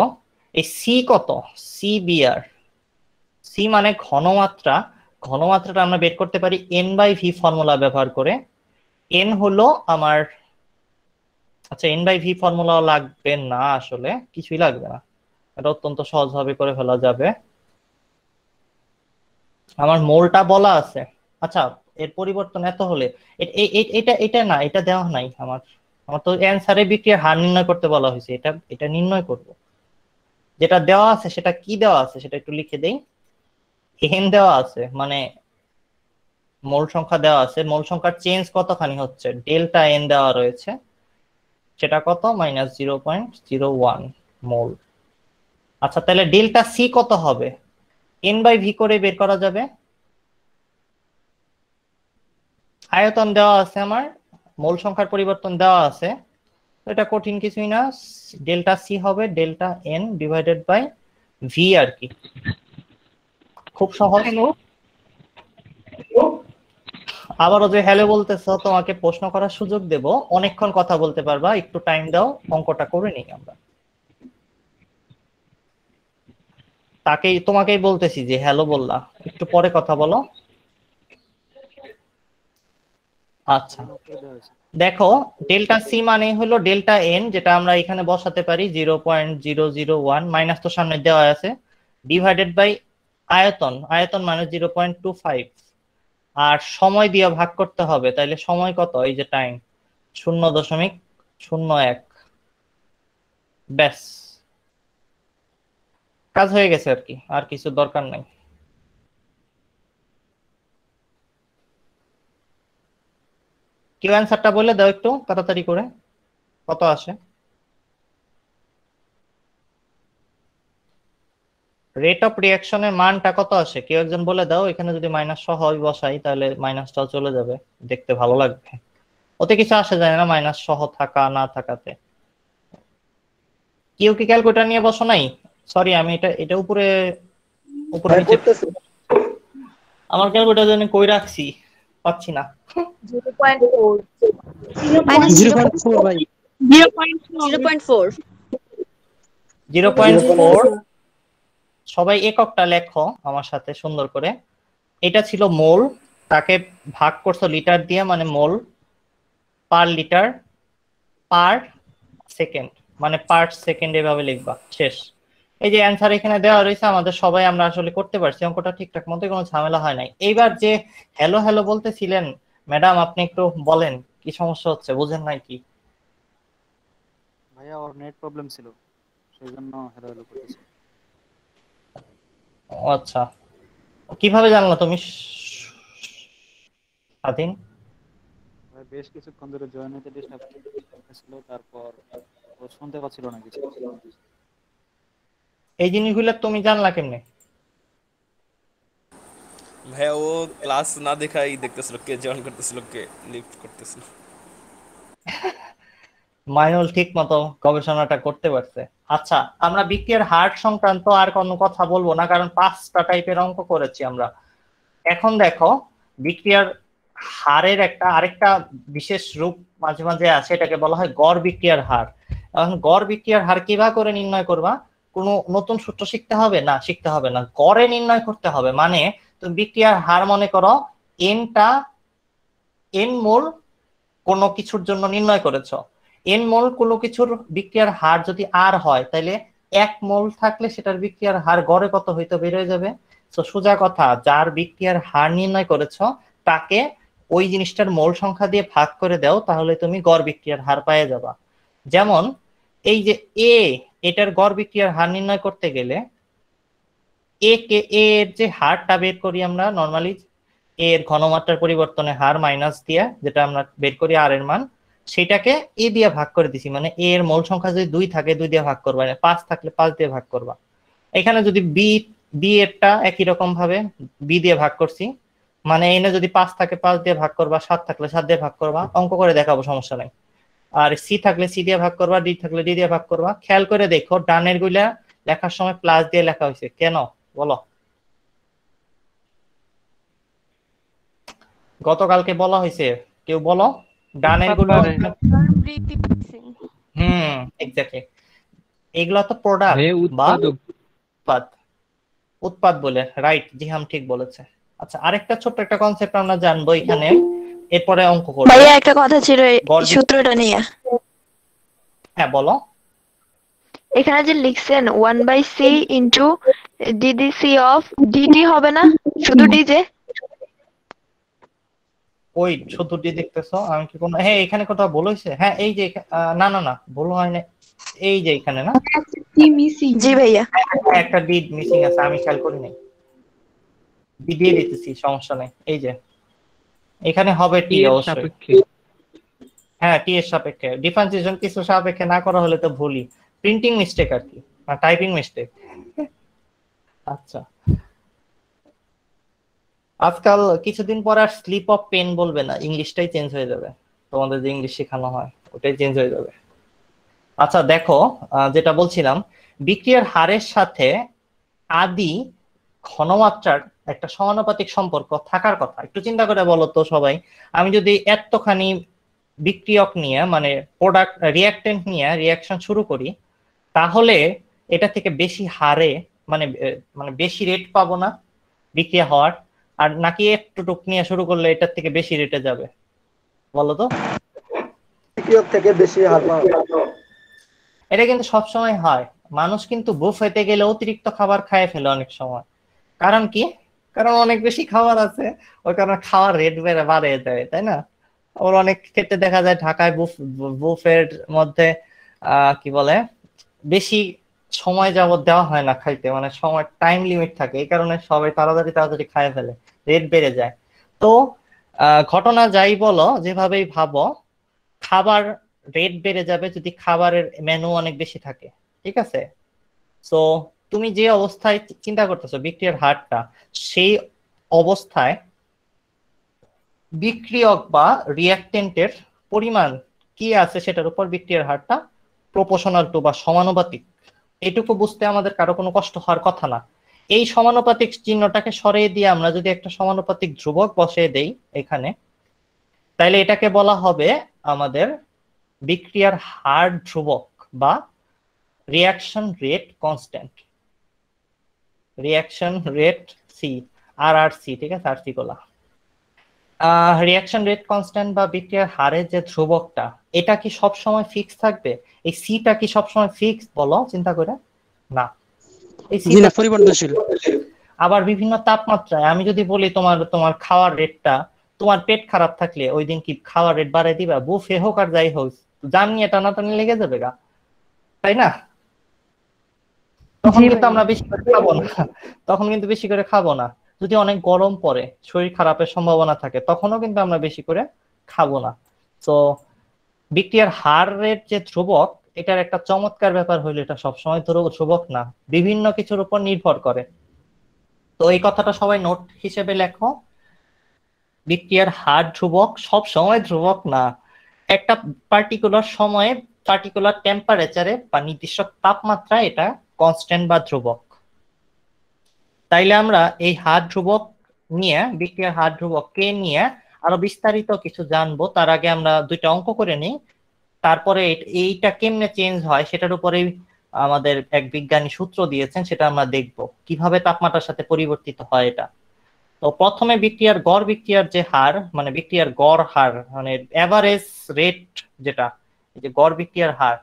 এই সি কত, CBR, সি মানে ঘনমাত্রা। ঘনমাত্রাটা আমরা বের করতে পারি N/V ফর্মুলা ব্যবহার করে। N হলো আমার, আচ্ছা N/V ফর্মুলা লাগবে না, আসলে কিছুই লাগবে না, এটা অত্যন্ত সহজভাবে করে ফেলা যাবে। আমার মোলটা বলা আছে। আচ্ছা, এর পরিবর্তন এত হলে এটা না, এটা দেওয়া নাই আমার তো অ্যানসারে বিক্রিয়ার হার নির্ণয় করতে বলা হয়েছে, এটা নির্ণয় করব। যেটা দেওয়া আছে সেটা কি দেওয়া আছে সেটা একটু লিখে দেই। N দেওয়া আছে, মানে মোল সংখ্যা দেওয়া আছে, মোল সংখ্যার চেঞ্জ কতখানি হচ্ছে, ডেল্টা N দেওয়া রয়েছে, সেটা কত, -0.01 মোল। আচ্ছা, তাহলে ডেল্টা C কত হবে, N/V করে বের করা যাবে। আয়তন দেওয়া আছে আমার, মোল সংখ্যার পরিবর্তন দেওয়া আছে, এটা কঠিন কিছুই না, ডেল্টা C হবে delta N divided by V আর কি, খুব সহজ। আবারও যে হ্যালো বলতেছ, তোমাকে প্রশ্ন করার সুযোগ দেব, অনেকক্ষণ কথা বলতে পারবা, একটু টাইম দাও, অঙ্কটা করে নিই আমরা। তোমাকেই বলতেছি যে হ্যালো বললা, একটু পরে কথা বলো। আচ্ছা, দেখো ডেল্টা C মানে হলো ডেল্টা N, যেটা আমরা এখানে বসাতে পারি 0.001, মাইনাস তো সামনে দেওয়া আছে, ডিভাইডেড বাই আয়তন, আয়তন মানে 0.25, আর সময় দিয়ে ভাগ করতে হবে, তাইলে সময় কত, এই যে টাইম 0.01। ব্যাস, কাজ হয়ে গেছে আর কি, আর কিছু দরকার নাই। কেউ অ্যান্সারটা বলে দাও একটু তাড়াতাড়ি করে, কত আসে। রেট অফ রিঅ্যাকশনের মানটা কত আসে, কেউ একজন বলে দাও। এখানে যদি মাইনাস সহ বসাই তাহলে মাইনাসটাও চলে যাবে, দেখতে ভালো লাগবে, ওতে কিছু আসে যায় না মাইনাস সহ থাকা না থাকাতে। কেউ কি ক্যালকুলেটর নিয়ে বসো নাই, সরি আমি এটা এটা উপরে উপরে ভাইয়া নিচে করতেছে। আমার ক্যালকুলেটর জন্য কই রাখছি পাচ্ছি না। 0.4 0.4 ভাই। 0.4 0.4 সবাই এককটা লেখো আমার সাথে সুন্দর করে। এটা ছিল মোল, তাকে ভাগ করছো লিটার দিয়ে, মানে মোল পার লিটার পার সেকেন্ড, মানে পার সেকেন্ড এভাবে লিখবা, শেষ। এই যে অ্যান্সার এখানে দেওয়া রয়েছে, আমাদের সবাই আমরা আসলে করতে পারছি অঙ্কটা ঠিকঠাক মতো, কোনো ঝামেলা হয় নাই। এইবার যে হ্যালো হ্যালো বলতেছিলেন ম্যাডাম, আপনি একটু বলেন কি সমস্যা হচ্ছে, বুঝেন নাই কি? ভাইয়া ওর নেট প্রবলেম ছিল, সেই জন্য হ্যালো হ্যালো করতেছি। ও আচ্ছা, কিভাবে জানলা তুমি স্বাধীন? ভাই বেশ কিছুক্ষণ ধরে জয়েন হতে ডিস্টার্ব করতেছিল, তারপর ও শুনতে পাচ্ছিল না কিছু। এই জিনিসগুলো তুমি জানলা কেমনে? ভাইয়া ও ক্লাস না দেখাই দেখতেছিল কে জয়েন করতেছিল কে লিফট করতেছিল। মাইনুল ঠিক মতো গবেষণাটা করতে পারছে। আচ্ছা, আমরা বিক্রিয়ার হার সংক্রান্ত আর কোনো কথা বলবো না, কারণ 5টা টাইপের অঙ্ক করেছি আমরা। এখন দেখো, বিক্রিয়ার হারের আরেকটা বিশেষ রূপ মাঝে মাঝে আছে, এটাকে বলা হয় গড় বিক্রিয়ার হার। এখন গড় বিক্রিয়ার হার কিভাবে করে নির্ণয় করবা? কোনো নতুন সূত্র শিখতে হবে না, শিখতে হবে না, গড়ে নির্ণয় করতে হবে। মানে তুমি বিক্রিয়ার হার মনে করো এন মোল কোনো কিছুর জন্য নির্ণয় করেছো, এন মোল কোনো কিছুর বিক্রিয়ার হার যদি আর হয়, তাহলে 1 মোল থাকলে সেটার বিক্রিয়ার হার গড়ে কত হইতো বের হয়ে যাবে। তো সোজা কথা, যার বিক্রিয়ার হার নির্ণয় করেছো তাকে ওই জিনিসটার মোল সংখ্যা দিয়ে ভাগ করে দাও, তাহলে তুমি গড় বিক্রিয়ার হার পেয়ে যাবা। যেমন এই যে এটার গড় বিক্রিয়ার হার নির্ণয় করতে গেলে এর যে হারটা বের করি আমরা নর্মালি, এর ঘনমাত্রার পরিবর্তনের হার মাইনাস দিয়ে যেটা আমরা বের করি আর এর মান, সেটাকে এ দিয়ে ভাগ করে দিছি। মানে এর মোল সংখ্যা যদি 2 থাকে 2 দিয়ে ভাগ করবা, 5 থাকলে 5 দিয়ে ভাগ করবা। এখানে যদি বি এরটা একই রকম ভাবে বি দিয়ে ভাগ করছি, মানে এনে যদি 5 থাকে 5 দিয়ে ভাগ করবা, 7 থাকলে 7 দিয়ে ভাগ করবা, অঙ্ক করে দেখাবো, সমস্যা নাই। আর সি থাকলে সি দিয়ে ভাগ করবা, ডি থাকলে ডি দিয়ে ভাগ করবা। খেয়াল করে দেখো ডানের গুলা লেখার সময় প্লাস দিয়ে লেখা হয়েছে কেন, বলো? গতকালকে বলা হয়েছে, কেউ বলো ডানের গুলো। এক্স্যাক্টলি, এগুলো তো প্রোডাক্ট বা উৎপাদ, উৎপাদ বলে, রাইট, জিহাম ঠিক বলেছে। আচ্ছা, আরেকটা ছোট্ট একটা কনসেপ্ট আমরা জানবো এখানে, এরপরে অঙ্ক করব। ভাইয়া একটা কথা ছিল এই সূত্রটা নিয়ে। হ্যাঁ বলো। এখানে যে লিখছেন 1/c into ddc of dt হবে না, শুধু d যে? ওই শুধু ডি দেখতেছো, আমি কি কোনো, হ্যাঁ এখানে কোথাও ভুল হয়েছে? হ্যাঁ এই যে, না না না ভুল হয় না, এই যে এখানে না, জি ভাইয়া একটা ডি মিসিং আছে, আমি খেয়াল করি নাই, ডি দিয়ে দিতেছি, সমস্যা নাই। এই যে এখানে হবে টি অবশ্যই, হ্যাঁ টি এর সাপেক্ষে। ডিফারেন্সিয়েশন কিছু সাপেক্ষে না করা হলে তো ভুলই, প্রিন্টিং মিস্টেক আর কি, টাইপিং মিস্টেক। আচ্ছা, আজকাল কিছুদিন পর আর স্লিপ অফ পেন বলবে না, ইংলিশটাই চেঞ্জ হয়ে যাবে, তোমাদের যে ইংলিশ শেখানো হয় ওটাই চেঞ্জ হয়ে যাবে। আচ্ছা দেখো, যেটা বলছিলাম, বিক্রিয়ার হারের সাথে আদি ঘনমাত্রার একটা সমানুপাতিক সম্পর্ক থাকার কথা। একটু চিন্তা করে বলো তো সবাই, আমি যদি এতখানি বিক্রিয়ক নিয়ে, মানে প্রোডাক্ট রিঅ্যাক্টেন্ট নিয়ে রিঅ্যাকশন শুরু করি, তাহলে এটা থেকে বেশি হারে, মানে মানে বেশি রেট পাবো না বিক্রিয়া হওয়ার, আর নাকি একটুটুক নিয়ে শুরু করলে এটার থেকে বেশি রেটে যাবে, বলো তো? বিক্রিয়ক থেকে বেশি হার পাওয়া। এটা কিন্তু সবসময় হয়, মানুষ কিন্তু বুফেতে গেলে অতিরিক্ত খাবার খায় ফেলে অনেক সময়। কারণ কি? কারণ অনেক বেশি খাবার আছে, ওই কারণে খাওয়ার রেট বাড়িয়ে দেয়, তাই না? আবার অনেক ক্ষেত্রে দেখা যায় ঢাকায় বুফের মধ্যে কি বলে, বেশি সময় যাবত দেওয়া হয় না খাইতে, মানে সময় টাইম লিমিট থাকে, এই কারণে সবাই তাড়াতাড়ি তাড়াতাড়ি খায় ফেলে, রেট বেড়ে যায়। তো ঘটনা যাই বলো, যেভাবেই ভাবো, খাবার রেট বেড়ে যাবে যদি খাবারের মেনু অনেক বেশি থাকে, ঠিক আছে? সো তুমি যে অবস্থায় চিন্তা করতেছো বিক্রিয়ার হারটা, সেই অবস্থায় বিক্রিয়ক বা রিঅ্যাক্টেন্টের পরিমাণ কি আছে সেটার উপর বিক্রিয়ার হারটা প্রপোর্শনাল টু বা সমানুপাতিক, এটুকু বুঝতে আমাদের কারো কোনো কষ্ট হওয়ার কথা না। এই সমানুপাতিক চিহ্নটাকে সরিয়ে দিয়ে আমরা যদি একটা সমানুপাতিক ধ্রুবক বসিয়ে দেই এখানে, তাহলে এটাকে বলা হবে আমাদের বিক্রিয়ার হার ধ্রুবক বা reaction rate constant. Reaction rate C, RRC, ঠিক আছে, RC গুলা। রিঅ্যাকশন রেট কনস্ট্যান্ট বা বিক্রিয়ার হারের যে ধ্রুবকটা, এটা কি সব সময় ফিক্স থাকবে? এই সিটা কি সব সময় ফিক্স বলো চিন্তা করে? না, এই জি না, পরিবর্তনশীল। আবার বিভিন্ন তাপমাত্রায় আমি যদি বলি তোমার খাওয়ার রেটটা, তোমার পেট খারাপ থাকলে ওই দিন কি খাওয়ার রেট বাড়াই দিবা? বুফে হোক আর যাই হোক, জানি টানাটানি লেগে যাবে গা, তাই না? তখন কিন্তু আমরা বেশি করে খাবো না, তখন কিন্তু বেশি করে খাবো না। যদি অনেক গরম পড়ে, শরীর খারাপের সম্ভাবনা থাকে, তখনও কিন্তু আমরা বেশি করে খাবো না। তো বিক্রিয়ার হারের যে ধ্রুবক, এটার একটা চমৎকার ব্যাপার হইলো এটা সবসময় ধ্রুবক না, বিভিন্ন কিছুর উপর নির্ভর করে। তো এই কথাটা সবাই নোট হিসেবে লেখো, বিক্রিয়ার হার ধ্রুবক, সব সময় ধ্রুবক না, একটা পার্টিকুলার সময়ে পার্টিকুলার টেম্পারেচারে বা নির্দিষ্ট তাপমাত্রায় এটা কনস্ট্যান্ট বা ধ্রুবক। তাইলে আমরা এই হার ধ্রুবক নিয়ে, বিক্রিয়ার হার ধ্রুবক কে নিয়ে আরো বিস্তারিত কিছু জানবো। তার আগে আমরা দুইটা অঙ্ক করে নিই, তারপরে এইটা কেমনে চেঞ্জ হয় সেটার উপরে আমাদের এক বিজ্ঞানী সূত্র দিয়েছেন, সেটা আমরা দেখব কিভাবে তাপমাত্রার সাথে পরিবর্তিত হয় এটা। তো প্রথমে বিক্রিয়ার গড় বিক্রিয়ার যে হার, মানে বিক্রিয়ার গড় হার, মানে এভারেজ রেট যেটা, এই যে গড় বিক্রিয়ার হার,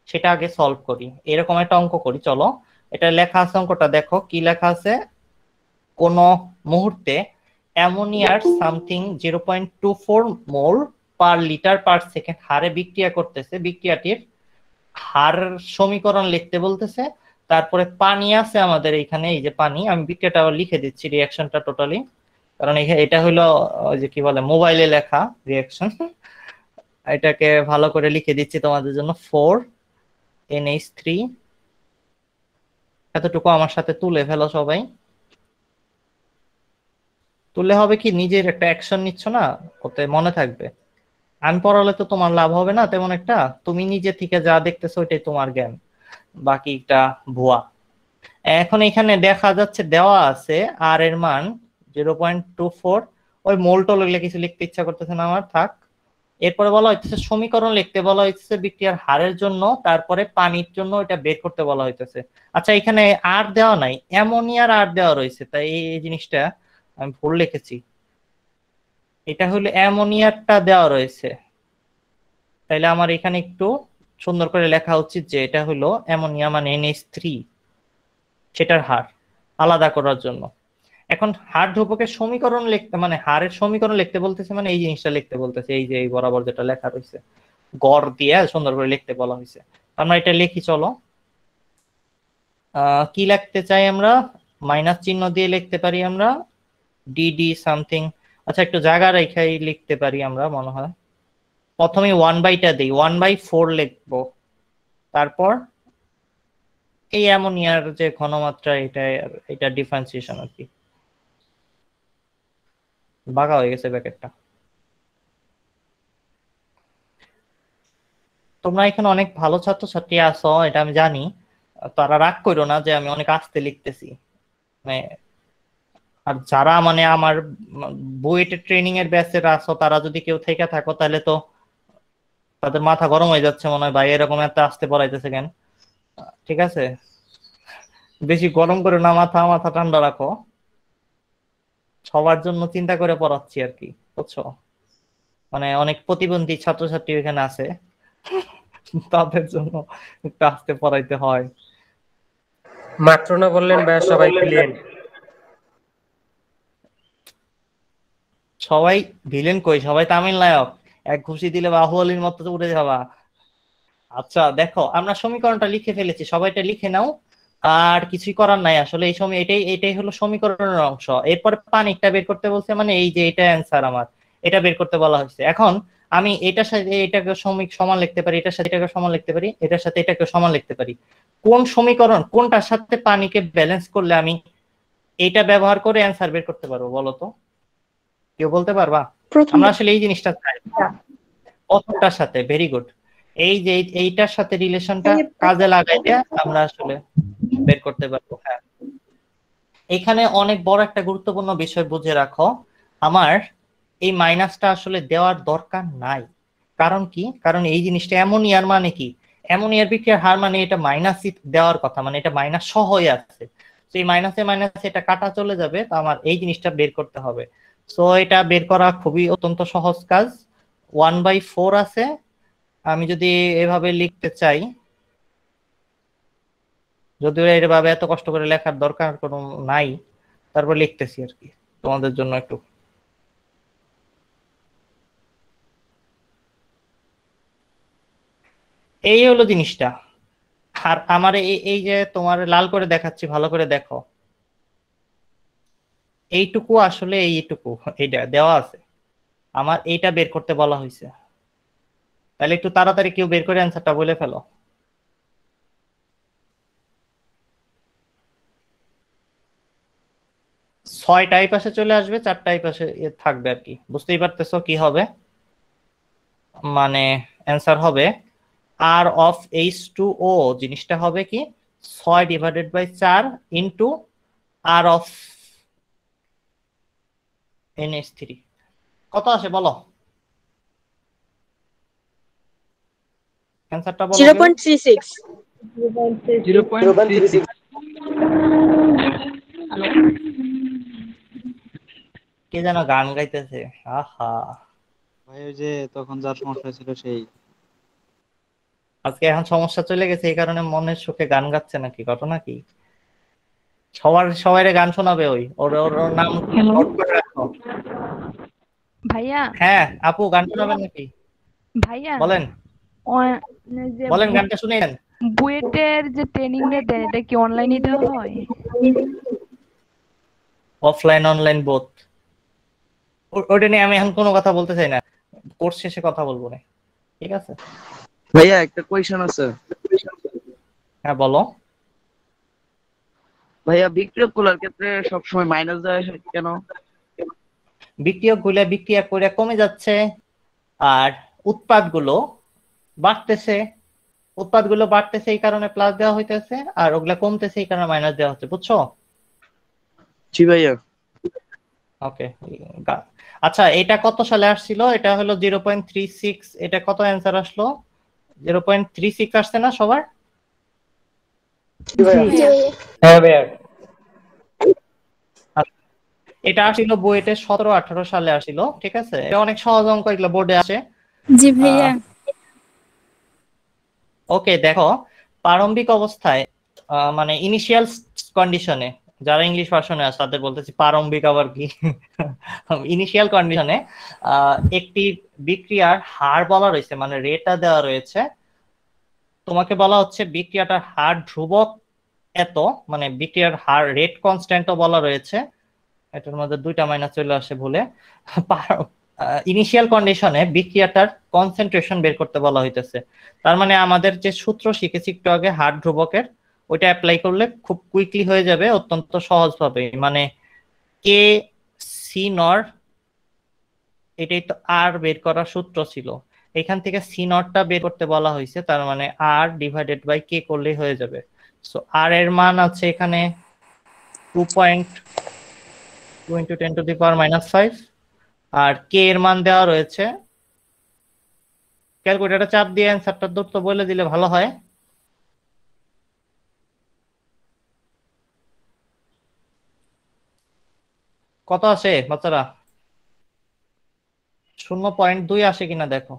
সেটা আগে সলভ করি। এরকম একটা অঙ্ক করি, চলো। এটা লেখা আছে, অঙ্কটা দেখো কি লেখা আছে। কোন মুহূর্তে অ্যামোনিয়ার সামথিং 0.24 মোল পার লিটার পার সেকেন্ড হারে বিক্রিয়া করতেছে, বিক্রিয়াটির হার সমীকরণ লিখতে বলতেছে। তারপরে পানি আছে আমাদের এখানে, এই যে পানি, আমি বিক্রিয়াটা লিখে দিচ্ছি রিঅ্যাকশনটা টোটালি, কারণ এটা হলো ওই যে কি বলে মোবাইলে লেখা রিঅ্যাকশন, এটাকে ভালো করে লিখে দিচ্ছি তোমাদের জন্য। 4NH3, এতটুকু আমার সাথে তুলে ফেলো সবাই। তুললে হবে কি, নিজের একটা অ্যাকশন নিচ্ছ না, ওতে মনে থাকবে। আমি পড়ালে তো তোমার লাভ হবে না তেমন একটা, তুমি নিজে থেকে যা দেখতেছো ওইটাই তোমার জ্ঞান, বাকিটা ভুয়া। এখন এখানে দেখা যাচ্ছে দেওয়া আছে আর এর মান 0.24, ওই মোল টোল এগুলো কিছু লিখতে ইচ্ছা করতেছে না আমার, থাক। এরপরে বলা হইতেছে সমীকরণ লিখতে বলা হইতেছে বিক্রিয়ার হারের জন্য, তারপরে পানির জন্য এটা বের করতে বলা হইতেছে। আচ্ছা, এখানে আর দেওয়া নাই, অ্যামোনিয়ার আর দেওয়া রয়েছে, তাই এই জিনিসটা আমি ভুল লিখেছি। এটা হলো অ্যামোনিয়ারটা দেওয়া রয়েছে, তাইলে আমার এখানে একটু সুন্দর করে লেখা উচিত যে এটা হলো অ্যামোনিয়া মানে NH3, সেটার হার আলাদা করার জন্য। এখন হার ধ্রুবকের সমীকরণ লিখতে, মানে হারের সমীকরণ লিখতে বলতেছে, মানে এই জিনিসটা লিখতে বলতেছে, এই যে এই বরাবর যেটা লেখা রয়েছে গড় দিয়ে সুন্দর করে লিখতে বলা হয়েছে। আমরা এটা লিখি, চলো। কি লিখতে চাই আমরা? মাইনাস চিহ্ন দিয়ে লিখতে পারি আমরা ডিডি সামথিং। আচ্ছা, একটু জায়গা রেখাই লিখতে পারি আমরা মনে হয়। প্রথমে 1/টা দিই, 1/4 লিখবো। তারপর এই অ্যামোনিয়ার যে ঘনমাত্রা, এটা ডিফারেন্সিয়েশন আর কি, বাঁকা হয়ে গেছে ব্যাকেটটা। তোমরা এখানে অনেক ভালো ছাত্রছাত্রী আছো, এটা আমি জানি, তারা রাগ করো না যে আমি অনেক আস্তে লিখতেছি। মানে আর যারা মানে আমার বুয়েটের ট্রেনিং এর ব্যাচের আছো, তারা যদি কেউ থেকে থাকো তাহলে তো তাদের মাথা গরম হয়ে যাচ্ছে মনে হয়, ভাই এরকম এত আস্তে পড়াইতেছে কেন। ঠিক আছে, বেশি গরম করে না, মাথা মাথা ঠান্ডা রাখো, সবার জন্য চিন্তা করে পড়াচ্ছি আর কি, বুঝছো? মানে অনেক প্রতিবন্ধী ছাত্রছাত্রী এখানে আছে, তাদের জন্য একটু আস্তে পড়াইতে হয়। মাত্র না বললেন ভাই সবাই ভিলেন? সবাই ভিলেন কই, সবাই তামিল নায়ক, এক ঘুষি দিলে বাহুবলীর মতো উড়ে যাবা। আচ্ছা দেখো, আমরা সমীকরণটা লিখে ফেলেছি, সবাই এটা লিখে নাও, আর কিছুই করার নাই আসলে। এই সময় এটাই হলো সমীকরণের অংশ। এরপরে পানিটা বের করতে বলছে, মানে এই যে এটা অ্যান্সার আমার, এটা বের করতে বলা হয়েছে। এখন আমি এটার সাথে এটাকে সমান লিখতে পারি, এটার সাথে এটাকে সমান লিখতে পারি, এটার সাথে এটাকে সমান লিখতে পারি। কোন সমীকরণ কোনটার সাথে পানিকে ব্যালেন্স করলে আমি এটা ব্যবহার করে অ্যান্সার বের করতে পারবো বলো তো? কেউ বলতে পারবা? আমরা আসলে এই জিনিসটা চাই প্রথমটার সাথে। Very good. এই যে এইটার সাথে রিলেশনটা কাজে লাগাইতে আমরা আসলে বের করতে পারবো। হ্যাঁ, এখানে অনেক বড় একটা গুরুত্বপূর্ণ বিষয় বুঝে রাখো, আমার এই মাইনাসটা আসলে দেওয়ার দরকার নাই। কারণ কি? কারণ এই জিনিসটা অ্যামোনিয়ার মানে কি, অ্যামোনিয়ার বিক্রিয়ার হার মানে এটা মাইনাসই দেওয়ার কথা, মানে এটা মাইনাস সহই আছে। তো এই মাইনাসে মাইনাসে এটা কাটা চলে যাবে, তো আমার এই জিনিসটা বের করতে হবে। সো এটা বের করা খুবই অত্যন্ত সহজ কাজ। 1/4 আছে, আমি যদি এভাবে লিখতে চাই, যদিও এভাবে এত কষ্ট করে লেখার দরকার কোনো নাই, তারপর লিখতেছি আর কি তোমাদের জন্য একটু। এই হলো জিনিসটা। আর আমার এই যে তোমার লাল করে দেখাচ্ছি, ভালো করে দেখো, এইটুকু আসলে এইটুকু এইটা দেওয়া আছে, আমার এইটা বের করতে বলা হয়েছে। তাহলে একটু তাড়াতাড়ি কেউ বের করে অ্যান্সারটা বলে ফেলো। 6টা এই পাশে চলে আসবে, 4টা এই পাশে থাকবে আর কি। বুঝতেই পারতেছো কি হবে? মানে অ্যান্সার হবে আর অফ H2O জিনিসটা হবে কি 6/4 ইন্টু আর অফ NH3। কত আসে বলো? অ্যান্সারটা বলো। 0.36 0.36 কে যেন গান গাইতেছে, আহা। ভাই ওই যে তখন যার সমস্যা ছিল সেই। আজকে এখন সমস্যা চলে গেছে, এই কারণে মনের সুখে গান গাচ্ছে নাকি? ঘটনা কি? সবাইরে গান শোনাবে ওই, ওর ওর ওর নাম নোট করে রাখো। ভাইয়া, হ্যাঁ আপু, গান শোনাবেন নাকি? ভাইয়া বলেন যে বলেন, গানটা শুনেন। বুয়েটের যে ট্রেনিং দেন এটা কি অনলাইনে দেওয়া হয়? Offline online both. ওটা নিয়ে আমি এখন কোনো কথা বলতে চাই না, কোর্স শেষে কথা বলবো না, ঠিক আছে? ভাইয়া একটা কোয়েশ্চেন আছে। হ্যাঁ বলো। ভাইয়া বিক্রিয়ক গুলার ক্ষেত্রে সবসময় মাইনাস দেওয়া হয় কেন? বিক্রিয়ক গুলো বিক্রিয়া করে কমে যাচ্ছে, আর উৎপাদগুলো বাড়তেছে। উৎপাদগুলো বাড়তেছে এই কারণে প্লাস দেওয়া হইতেছে, আর ওগুলা কমতেছে এই কারণে মাইনাস দেওয়া হচ্ছে। বুঝছো? জি ভাইয়া। ওকে। আচ্ছা, এটা কত সালে আসছিল? এটা হলো 0.36। এটা কত অ্যান্সার আসলো? 0.36 আসছে না সবার? হ্যাঁ ভাইয়া। এটা আসছিল বুয়েটে 17-18 সালে আসছিল, ঠিক আছে? এটা অনেক সহজ অঙ্ক, এগুলো বোর্ডে আসে। জি ভাইয়া। ওকে, দেখো প্রারম্ভিক অবস্থায় মানে ইনিশিয়াল কন্ডিশনে, যারা ইংলিশ ভার্সনে আছে তাদের বলতেছি প্রারম্ভিক আবার কি, ইনিশিয়াল কন্ডিশনে একটি বিক্রিয়ার হার বলা রয়েছে, মানে রেটটা দেওয়া রয়েছে। তোমাকে বলা হচ্ছে বিক্রিয়াটার হার ধ্রুবক এত, মানে বিক্রিয়ার হার রেট কনস্ট্যান্টও বলা রয়েছে। এটার মধ্যে 2টা মাইনাস চলে আসে ভুলে। ইনিশিয়াল কন্ডিশনে বিক্রিয়াটার কনসেন্ট্রেশন বের করতে বলা হইতেছে। তার মানে আমাদের যে সূত্র শিখেছি একটু আগে হার ধ্রুবকের, ওইটা অ্যাপ্লাই করলে খুব কুইকলি হয়ে যাবে, অত্যন্ত সহজভাবে। মানে কে সি নর, এটাই তো আর বের করার সূত্র ছিল, এখান থেকে সি নটটা বের করতে বলা হয়েছে। তার মানে আর ডিভাইডেড বাই কে করলেই হয়ে যাবে। সো আর এর মান আছে এখানে 2.2 × 10⁻⁵, আর কে এর মান দেওয়া রয়েছে, ক্যালকুলেটরে চাপ দিয়ে অ্যান্সারটা দ্রুত বলে দিলে ভালো হয়। কত আসে বাচ্চারা? 0.2 আসে কিনা দেখো।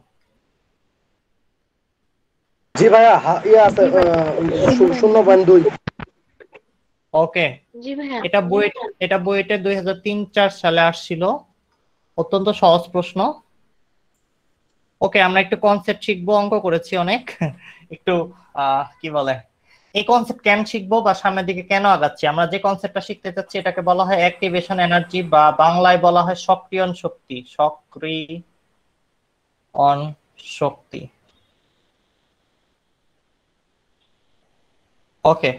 জি ভাইয়া, ইয়ে আছে 0.2। ওকে, জি ভাইয়া। এটা বুয়েটে 2003-04 সালে আসছিল। অত্যন্ত সহজ প্রশ্ন। ওকে, আমরা একটু কনসেপ্ট শিখবো, অঙ্ক করেছি অনেক। একটু কি বলে, এই কনসেপ্ট কেন শিখবো বা সামনের দিকে কেন আগাচ্ছি, আমরা যে কনসেপ্টটা শিখতে চাচ্ছি এটাকে বলা হয় অ্যাক্টিভেশন এনার্জি, বা বাংলায় বলা হয় সক্রিয়ণ শক্তি। সক্রিয়ণ শক্তি। ওকে,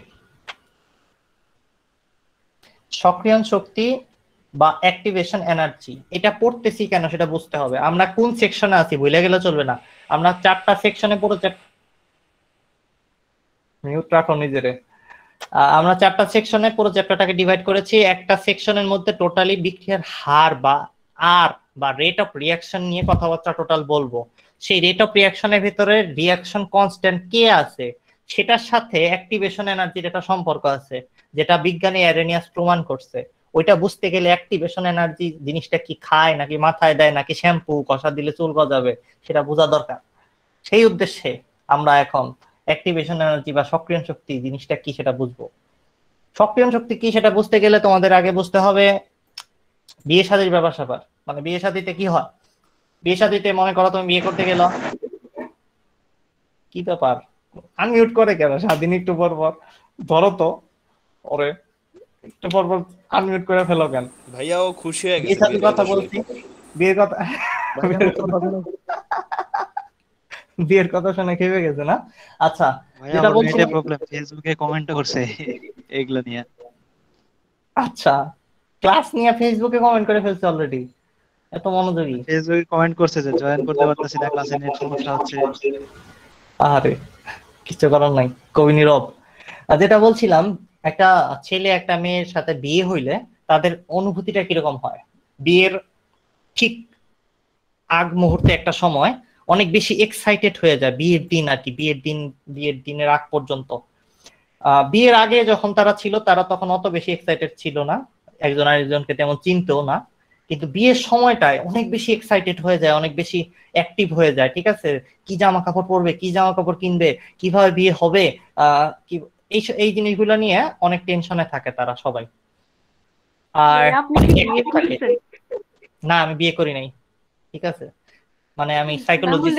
সক্রিয়ণ শক্তি বা অ্যাক্টিভেশন এনার্জি, এটা পড়তেছি কেন সেটা বুঝতে হবে। আমরা কোন সেকশনে আছি ভুলে গেলে চলবে না। আমরা 4টা সেকশনে পুরো মিউট রাখো নিজেরে। আমরা 4টা সেকশনে পুরো চ্যাপ্টারটাকে ডিভাইড করেছি। একটা সেকশনের মধ্যে টোটালি বিক্রিয়ার হার বা আর বা রেট অফ রিয়াকশন নিয়ে কথাবার্তা টোটাল বলবো। সেই রেট অফ রিয়াকশনের ভিতরে রিয়াকশন কনস্ট্যান্ট কে আছে সেটার সাথে অ্যাক্টিভেশন এনার্জির একটা সম্পর্ক আছে, যেটা বিজ্ঞানী অ্যারেনিয়াস প্রমাণ করছে। ওইটা বুঝতে গেলে অ্যাক্টিভেশন এনার্জি জিনিসটা কি খায় নাকি মাথায় দেয় নাকি শ্যাম্পু কষা দিলে চুল গজাবে সেটা বোঝা দরকার। সেই উদ্দেশ্যে আমরা এখন অ্যাক্টিভেশন এনার্জি বা সক্রিয়ণ শক্তি জিনিসটা কি সেটা বুঝবো। সক্রিয়ণ শক্তি কি সেটা বুঝতে গেলে তোমাদের আগে বুঝতে হবে বিয়ে শাদীর ব্যাপার স্যাপার। মানে বিয়ে শাদীতে কি হয়, বিয়ে শাদীতে মনে করো তুমি বিয়ে করতে গেল, কি ব্যাপার আনমিউট করে কেন স্বাধীন? একটু পর পর ধরো তো, ওরে একটু পর পর আনমিউট করে ফেলো কেন? ভাইয়া ও খুশি হয়ে বিয়ে গেছে শাদীর কথা বলছি, বিয়ের কথা বিয়ের কথা শুনে খেপে গেছে না? আচ্ছা যেটা বলছি প্রবলেম, ফেসবুকে কমেন্ট করছে এগুলো নিয়ে। আচ্ছা ক্লাস নিয়ে ফেসবুকে কমেন্ট করে ফেলছে অলরেডি, এত মনোযোগী। ফেসবুকে কমেন্ট করছে যে জয়েন করতে পারতেছি না, ক্লাসে নেট সমস্যা হচ্ছে। আরে কিছু করার নাই, কবি নীরব। আর যেটা বলছিলাম, একটা ছেলে একটা মেয়ের সাথে বিয়ে হইলে তাদের অনুভূতিটা কিরকম হয়? বিয়ের ঠিক আগ মুহূর্তে একটা সময় অনেক বেশি এক্সাইটেড হয়ে যায়, বিয়ের দিন আর কি, বিয়ের দিনের আগ পর্যন্ত। বিয়ের আগে যখন তারা ছিল তারা তখন অত বেশি এক্সাইটেড ছিল না, একজন আরেকজনকে তেমন চিনতেও না। কিন্তু বিয়ের সময়টায় অনেক বেশি এক্সাইটেড হয়ে যায়, অনেক বেশি অ্যাক্টিভ হয়ে যায়, ঠিক আছে? কি জামা কাপড় পরবে, কি জামা কাপড় কিনবে, কিভাবে বিয়ে হবে, কি এই জিনিসগুলো নিয়ে অনেক টেনশনে থাকে তারা সবাই। আর অনেক active থাকে। না আমি বিয়ে করি নাই, ঠিক আছে? মানে আমি সাইকোলজিস্ট,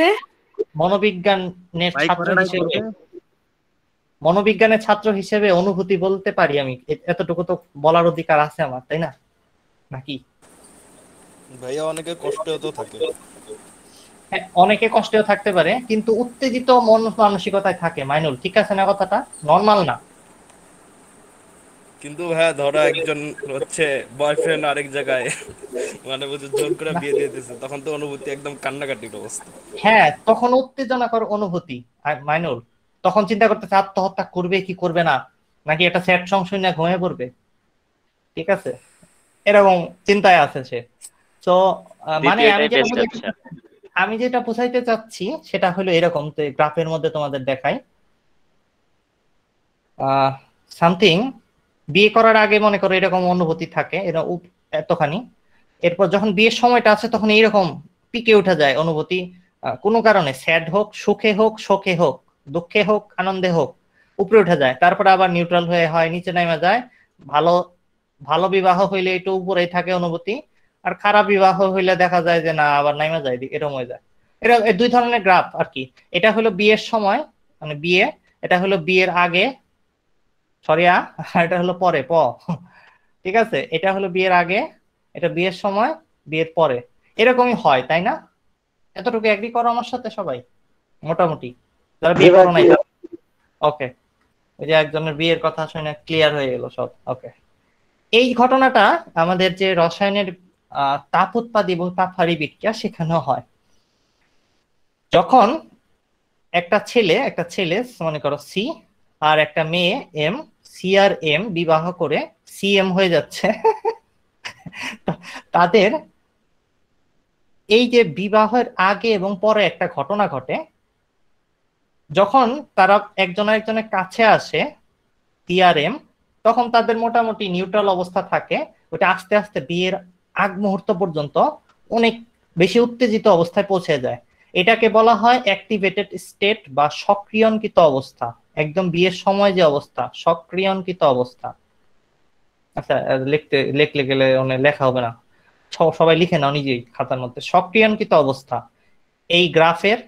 মনোবিজ্ঞানের ছাত্র হিসেবে অনুভূতি বলতে পারি আমি, এতটুকু তো বলার অধিকার আছে আমার, তাই না? নাকি ভাইয়া অনেকে কষ্টেও তো থাকে। হ্যাঁ অনেকে কষ্টেও থাকতে পারে, কিন্তু উত্তেজিত মন মানসিকতায় থাকে মাইনুল, ঠিক আছে না? কথাটা নর্মাল না। কিন্তু ভাইয়া ধরো একজন হচ্ছে বয়ফ্রেন্ড আরেক জায়গায় মানে বুঝে জোর করে বিয়ে দিয়ে দিতেছে, তখন তো অনুভূতি একদম কান্নাকাটির অবস্থা। হ্যাঁ তখন উত্তেজনাকর অনুভূতি মাইনুল, তখন চিন্তা করতেছে আত্মহত্যা করবে কি করবে না, নাকি একটা স্যাড সং শুনে ঘুমিয়ে পড়বে, ঠিক আছে? এরকম চিন্তায় আছে সে। তো মানে আমি যেটা বুঝাইতে চাচ্ছি সেটা হলো এরকম, তো গ্রাফের মধ্যে তোমাদের দেখাই সামথিং। বিয়ে করার আগে মনে করো এরকম অনুভূতি থাকে, এতখানি। এরপর যখন বিয়ের সময়টা আছে তখন এইরকম পিকে উঠে যায় অনুভূতি, কোনো কারণে স্যাড হোক, সুখে হোক, শোকে হোক, দুঃখে হোক, আনন্দে হোক, উপরে উঠে যায়, তারপরে আবার নিউট্রাল হয়ে হয়, নিচে নেমে যায়। ভালো ভালো বিবাহ হইলে একটু উপরেই থাকে অনুভূতি, আর খারাপ বিবাহ হইলে দেখা যায় যে না আবার নেমে যায়, এরকম হয়ে যায়। এটা দুই ধরনের গ্রাফ আর কি। এটা হলো বিয়ের সময়, মানে বিয়ে, এটা হলো বিয়ের আগে, সরিয়া এটা হলো পরে ঠিক আছে? এটা হলো বিয়ের আগে, এটা বিয়ের সময়, বিয়ের পরে, এরকমই হয়, তাই না? এতটুকু এগ্রি করো আমার সাথে সবাই মোটামুটি, যারা বিয়ে করো নাই? ওকে, ওই যে একজনের বিয়ের কথা শুনে ক্লিয়ার হয়ে গেল সব। ওকে, এই ঘটনাটা আমাদের যে রসায়নের তাপ উৎপাদী এবং তাপহারী বিক্রিয়া সেখানেও হয়। যখন একটা ছেলে মনে করো সি আর একটা মেয়ে এম, সি আর এম বিবাহ করে সি এম হয়ে যাচ্ছে তাদের এই যে বিবাহের আগে এবং পরে একটা ঘটনা ঘটে, যখন তারা একজন আরেকজনের কাছে আসে সি আর এম, তখন তাদের মোটামুটি নিউট্রাল অবস্থা থাকে। ওটা আস্তে আস্তে বিয়ের আগ মুহূর্ত পর্যন্ত অনেক বেশি উত্তেজিত অবস্থায় পৌঁছে যায়। এটাকে বলা হয় অ্যাক্টিভেটেড স্টেট বা সক্রিয়ণকৃত অবস্থা। একদম বিয়ের সময় যে অবস্থা, সক্রিয়ণকৃত অবস্থা। আচ্ছা লিখলে গেলে লেখা হবে না, সবাই লিখে নাও নিজেই খাতার মধ্যে, সক্রিয়ণকৃত অবস্থা। এই গ্রাফের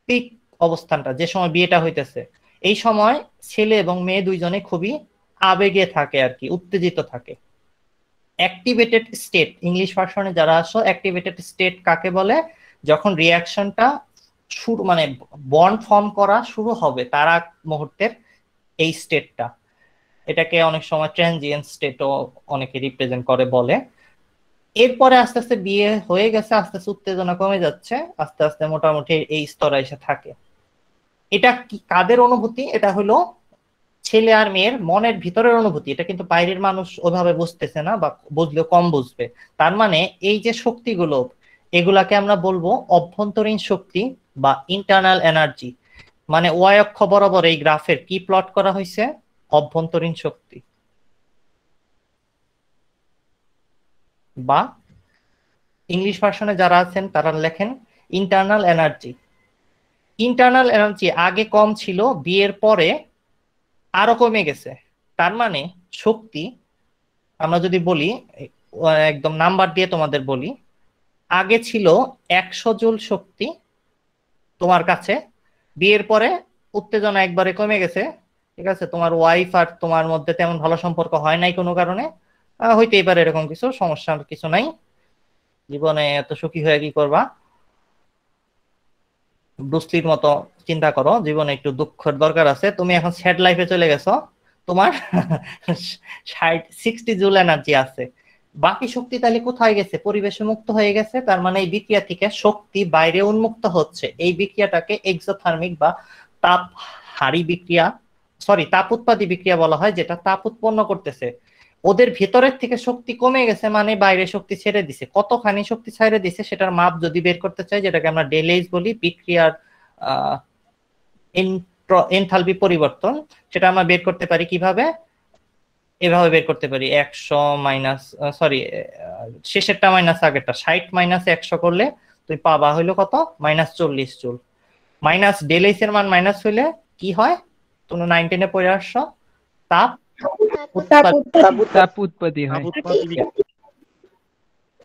পিক অবস্থানটা যে সময় বিয়েটা হইতেছে, এই সময় ছেলে এবং মেয়ে দুইজনে খুবই আবেগে থাকে আর কি, উত্তেজিত থাকে। অ্যাক্টিভেটেড স্টেট, ইংলিশ ভার্সনে যারা আসো, অ্যাক্টিভেটেড স্টেট কাকে বলে? যখন রিয়াকশনটা শুরু, মানে বন্ড ফর্ম করা শুরু হবে তার আগ মুহূর্তের এই স্টেটটা, এটাকে অনেক সময় ট্রানজিয়েন্ট স্টেটও অনেকে রিপ্রেজেন্ট করে বলে। এরপরে আস্তে আস্তে বিয়ে হয়ে গেছে, আস্তে আস্তে উত্তেজনা কমে যাচ্ছে, আস্তে আস্তে মোটামুটি এই স্তরে এসে থাকে। এটা কি কাদের অনুভূতি? এটা হলো ছেলে আর মেয়ের মনের ভিতরের অনুভূতি। এটা কিন্তু বাইরের মানুষ ওইভাবে বুঝতেছে না, বা বুঝলেও কম বুঝবে। তার মানে এই যে শক্তিগুলো, এগুলাকে আমরা বলবো অভ্যন্তরীণ শক্তি বা ইন্টারনাল এনার্জি। মানে ওয়াই অক্ষ বরাবর এই গ্রাফের কি প্লট করা হয়েছে? অভ্যন্তরীণ শক্তি, বা ইংলিশ ভার্সনে যারা আছেন তারা লেখেন ইন্টারনাল এনার্জি। ইন্টারনাল এনার্জি আগে কম ছিল, বিয়ের পরে আরো কমে গেছে। তার মানে শক্তি, আমরা যদি বলি একদম নাম্বার দিয়ে তোমাদের বলি, আগে ছিল 100 জুল শক্তি তোমার কাছে, বিয়ের পরে উত্তেজনা একবারে কমে গেছে, ঠিক আছে, তোমার ওয়াইফ আর তোমার মধ্যে তেমন ভালো সম্পর্ক হয় নাই কোনো কারণে, হইতেই পারে, এরকম কিছু সমস্যা কিছু নাই, জীবনে এত সুখী হয়ে কি করবা, ব্রুসলির মতো চিন্তা করো, জীবনে একটু দুঃখের দরকার আছে, তুমি এখন স্যাড লাইফে চলে গেছো, তোমার 60 জুল এনার্জি আছে, বাকি শক্তি তাহলে কোথায় গেছে? পরিবেশে মুক্ত হয়ে গেছে। তার মানে এই বিক্রিয়া থেকে শক্তি বাইরে উন্মুক্ত হচ্ছে। এই বিক্রিয়াটাকে এক্সোথার্মিক বা তাপহারী বিক্রিয়া, তাপ উৎপাদী বিক্রিয়া বলা হয়, যেটা তাপ উৎপন্ন করতেছে। ওদের ভেতরের থেকে শক্তি কমে গেছে, মানে বাইরে শক্তি ছেড়ে দিছে। কতখানি শক্তি ছেড়ে দিছে সেটার মাপ যদি বের করতে চাই, যেটাকে আমরা ডেলেজ বলি, বিক্রিয়ার এনথালপি পরিবর্তন, সেটা আমরা বের করতে পারি কিভাবে? এভাবে বের করতে পারি, 100 মাইনাস শেষেরটা মাইনাস আগেরটা, 60 মাইনাস 100 করলে তুই পাবা হইলো কত? -40 জুল। মাইনাস ডেলেজ এর মান মাইনাস হইলে কি হয়? তুমি 19 এ পড়ে আসছো, তাপ উৎপত্তি হয়।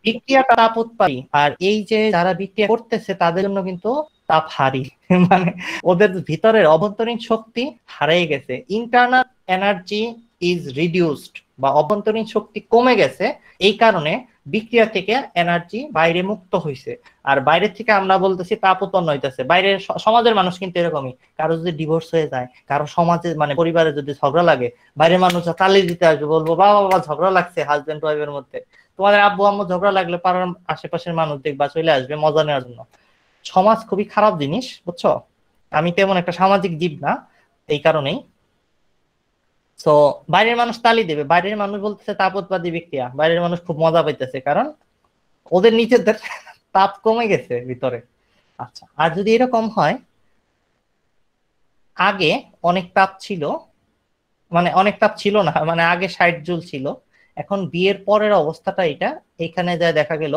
বিক্রিয়াটা তাপ উৎপাদী। আর এই যে যারা বিক্রিয়া করতেছে তাদের জন্য কিন্তু তাপ হারি, মানে ওদের ভিতরের অভ্যন্তরীণ শক্তি হারিয়ে গেছে। ইন্টারনাল এনার্জি ইজ রিডিউসড, বা অভ্যন্তরীণ শক্তি কমে গেছে। এই কারণে বিক্রিয়া থেকে এনার্জি বাইরে মুক্ত হয়েছে। আর বাইরের থেকে আমরা বলতেছি তাপ উৎপন্ন হইতেছে। বাইরের সমাজের মানুষ কিন্তু এরকমই, কারো যদি ডিভোর্স হয়ে যায়, কারো সমাজে মানে পরিবারে যদি ঝগড়া লাগে, বাইরের মানুষ তালি দিতে আসবে, বলবো বাবা বাবা ঝগড়া লাগছে হাজবেন্ড ওয়াইফের মধ্যে। তোমাদের আব্বু আম্মু ঝগড়া লাগলে পাড়ার আশেপাশের মানুষ দেখবা চলে আসবে মজা নেওয়ার জন্য। সমাজ খুবই খারাপ জিনিস, বুঝছো? আমি তেমন একটা সামাজিক জীব না, এই কারণেই। তো বাইরের মানুষ তালি দেবে, বাইরের মানুষ বলতেছে তাপ উৎপাদী বিক্রিয়া, বাইরের মানুষ খুব মজা পাইতেছে, কারণ ওদের নিজেদের তাপ কমে গেছে ভিতরে। আচ্ছা, আর যদি এরকম হয়, আগে অনেক তাপ ছিল, মানে অনেক তাপ ছিল না, মানে আগে 60 জুল ছিল, এখন বিয়ের পরের অবস্থাটা এটা, এখানে যা দেখা গেল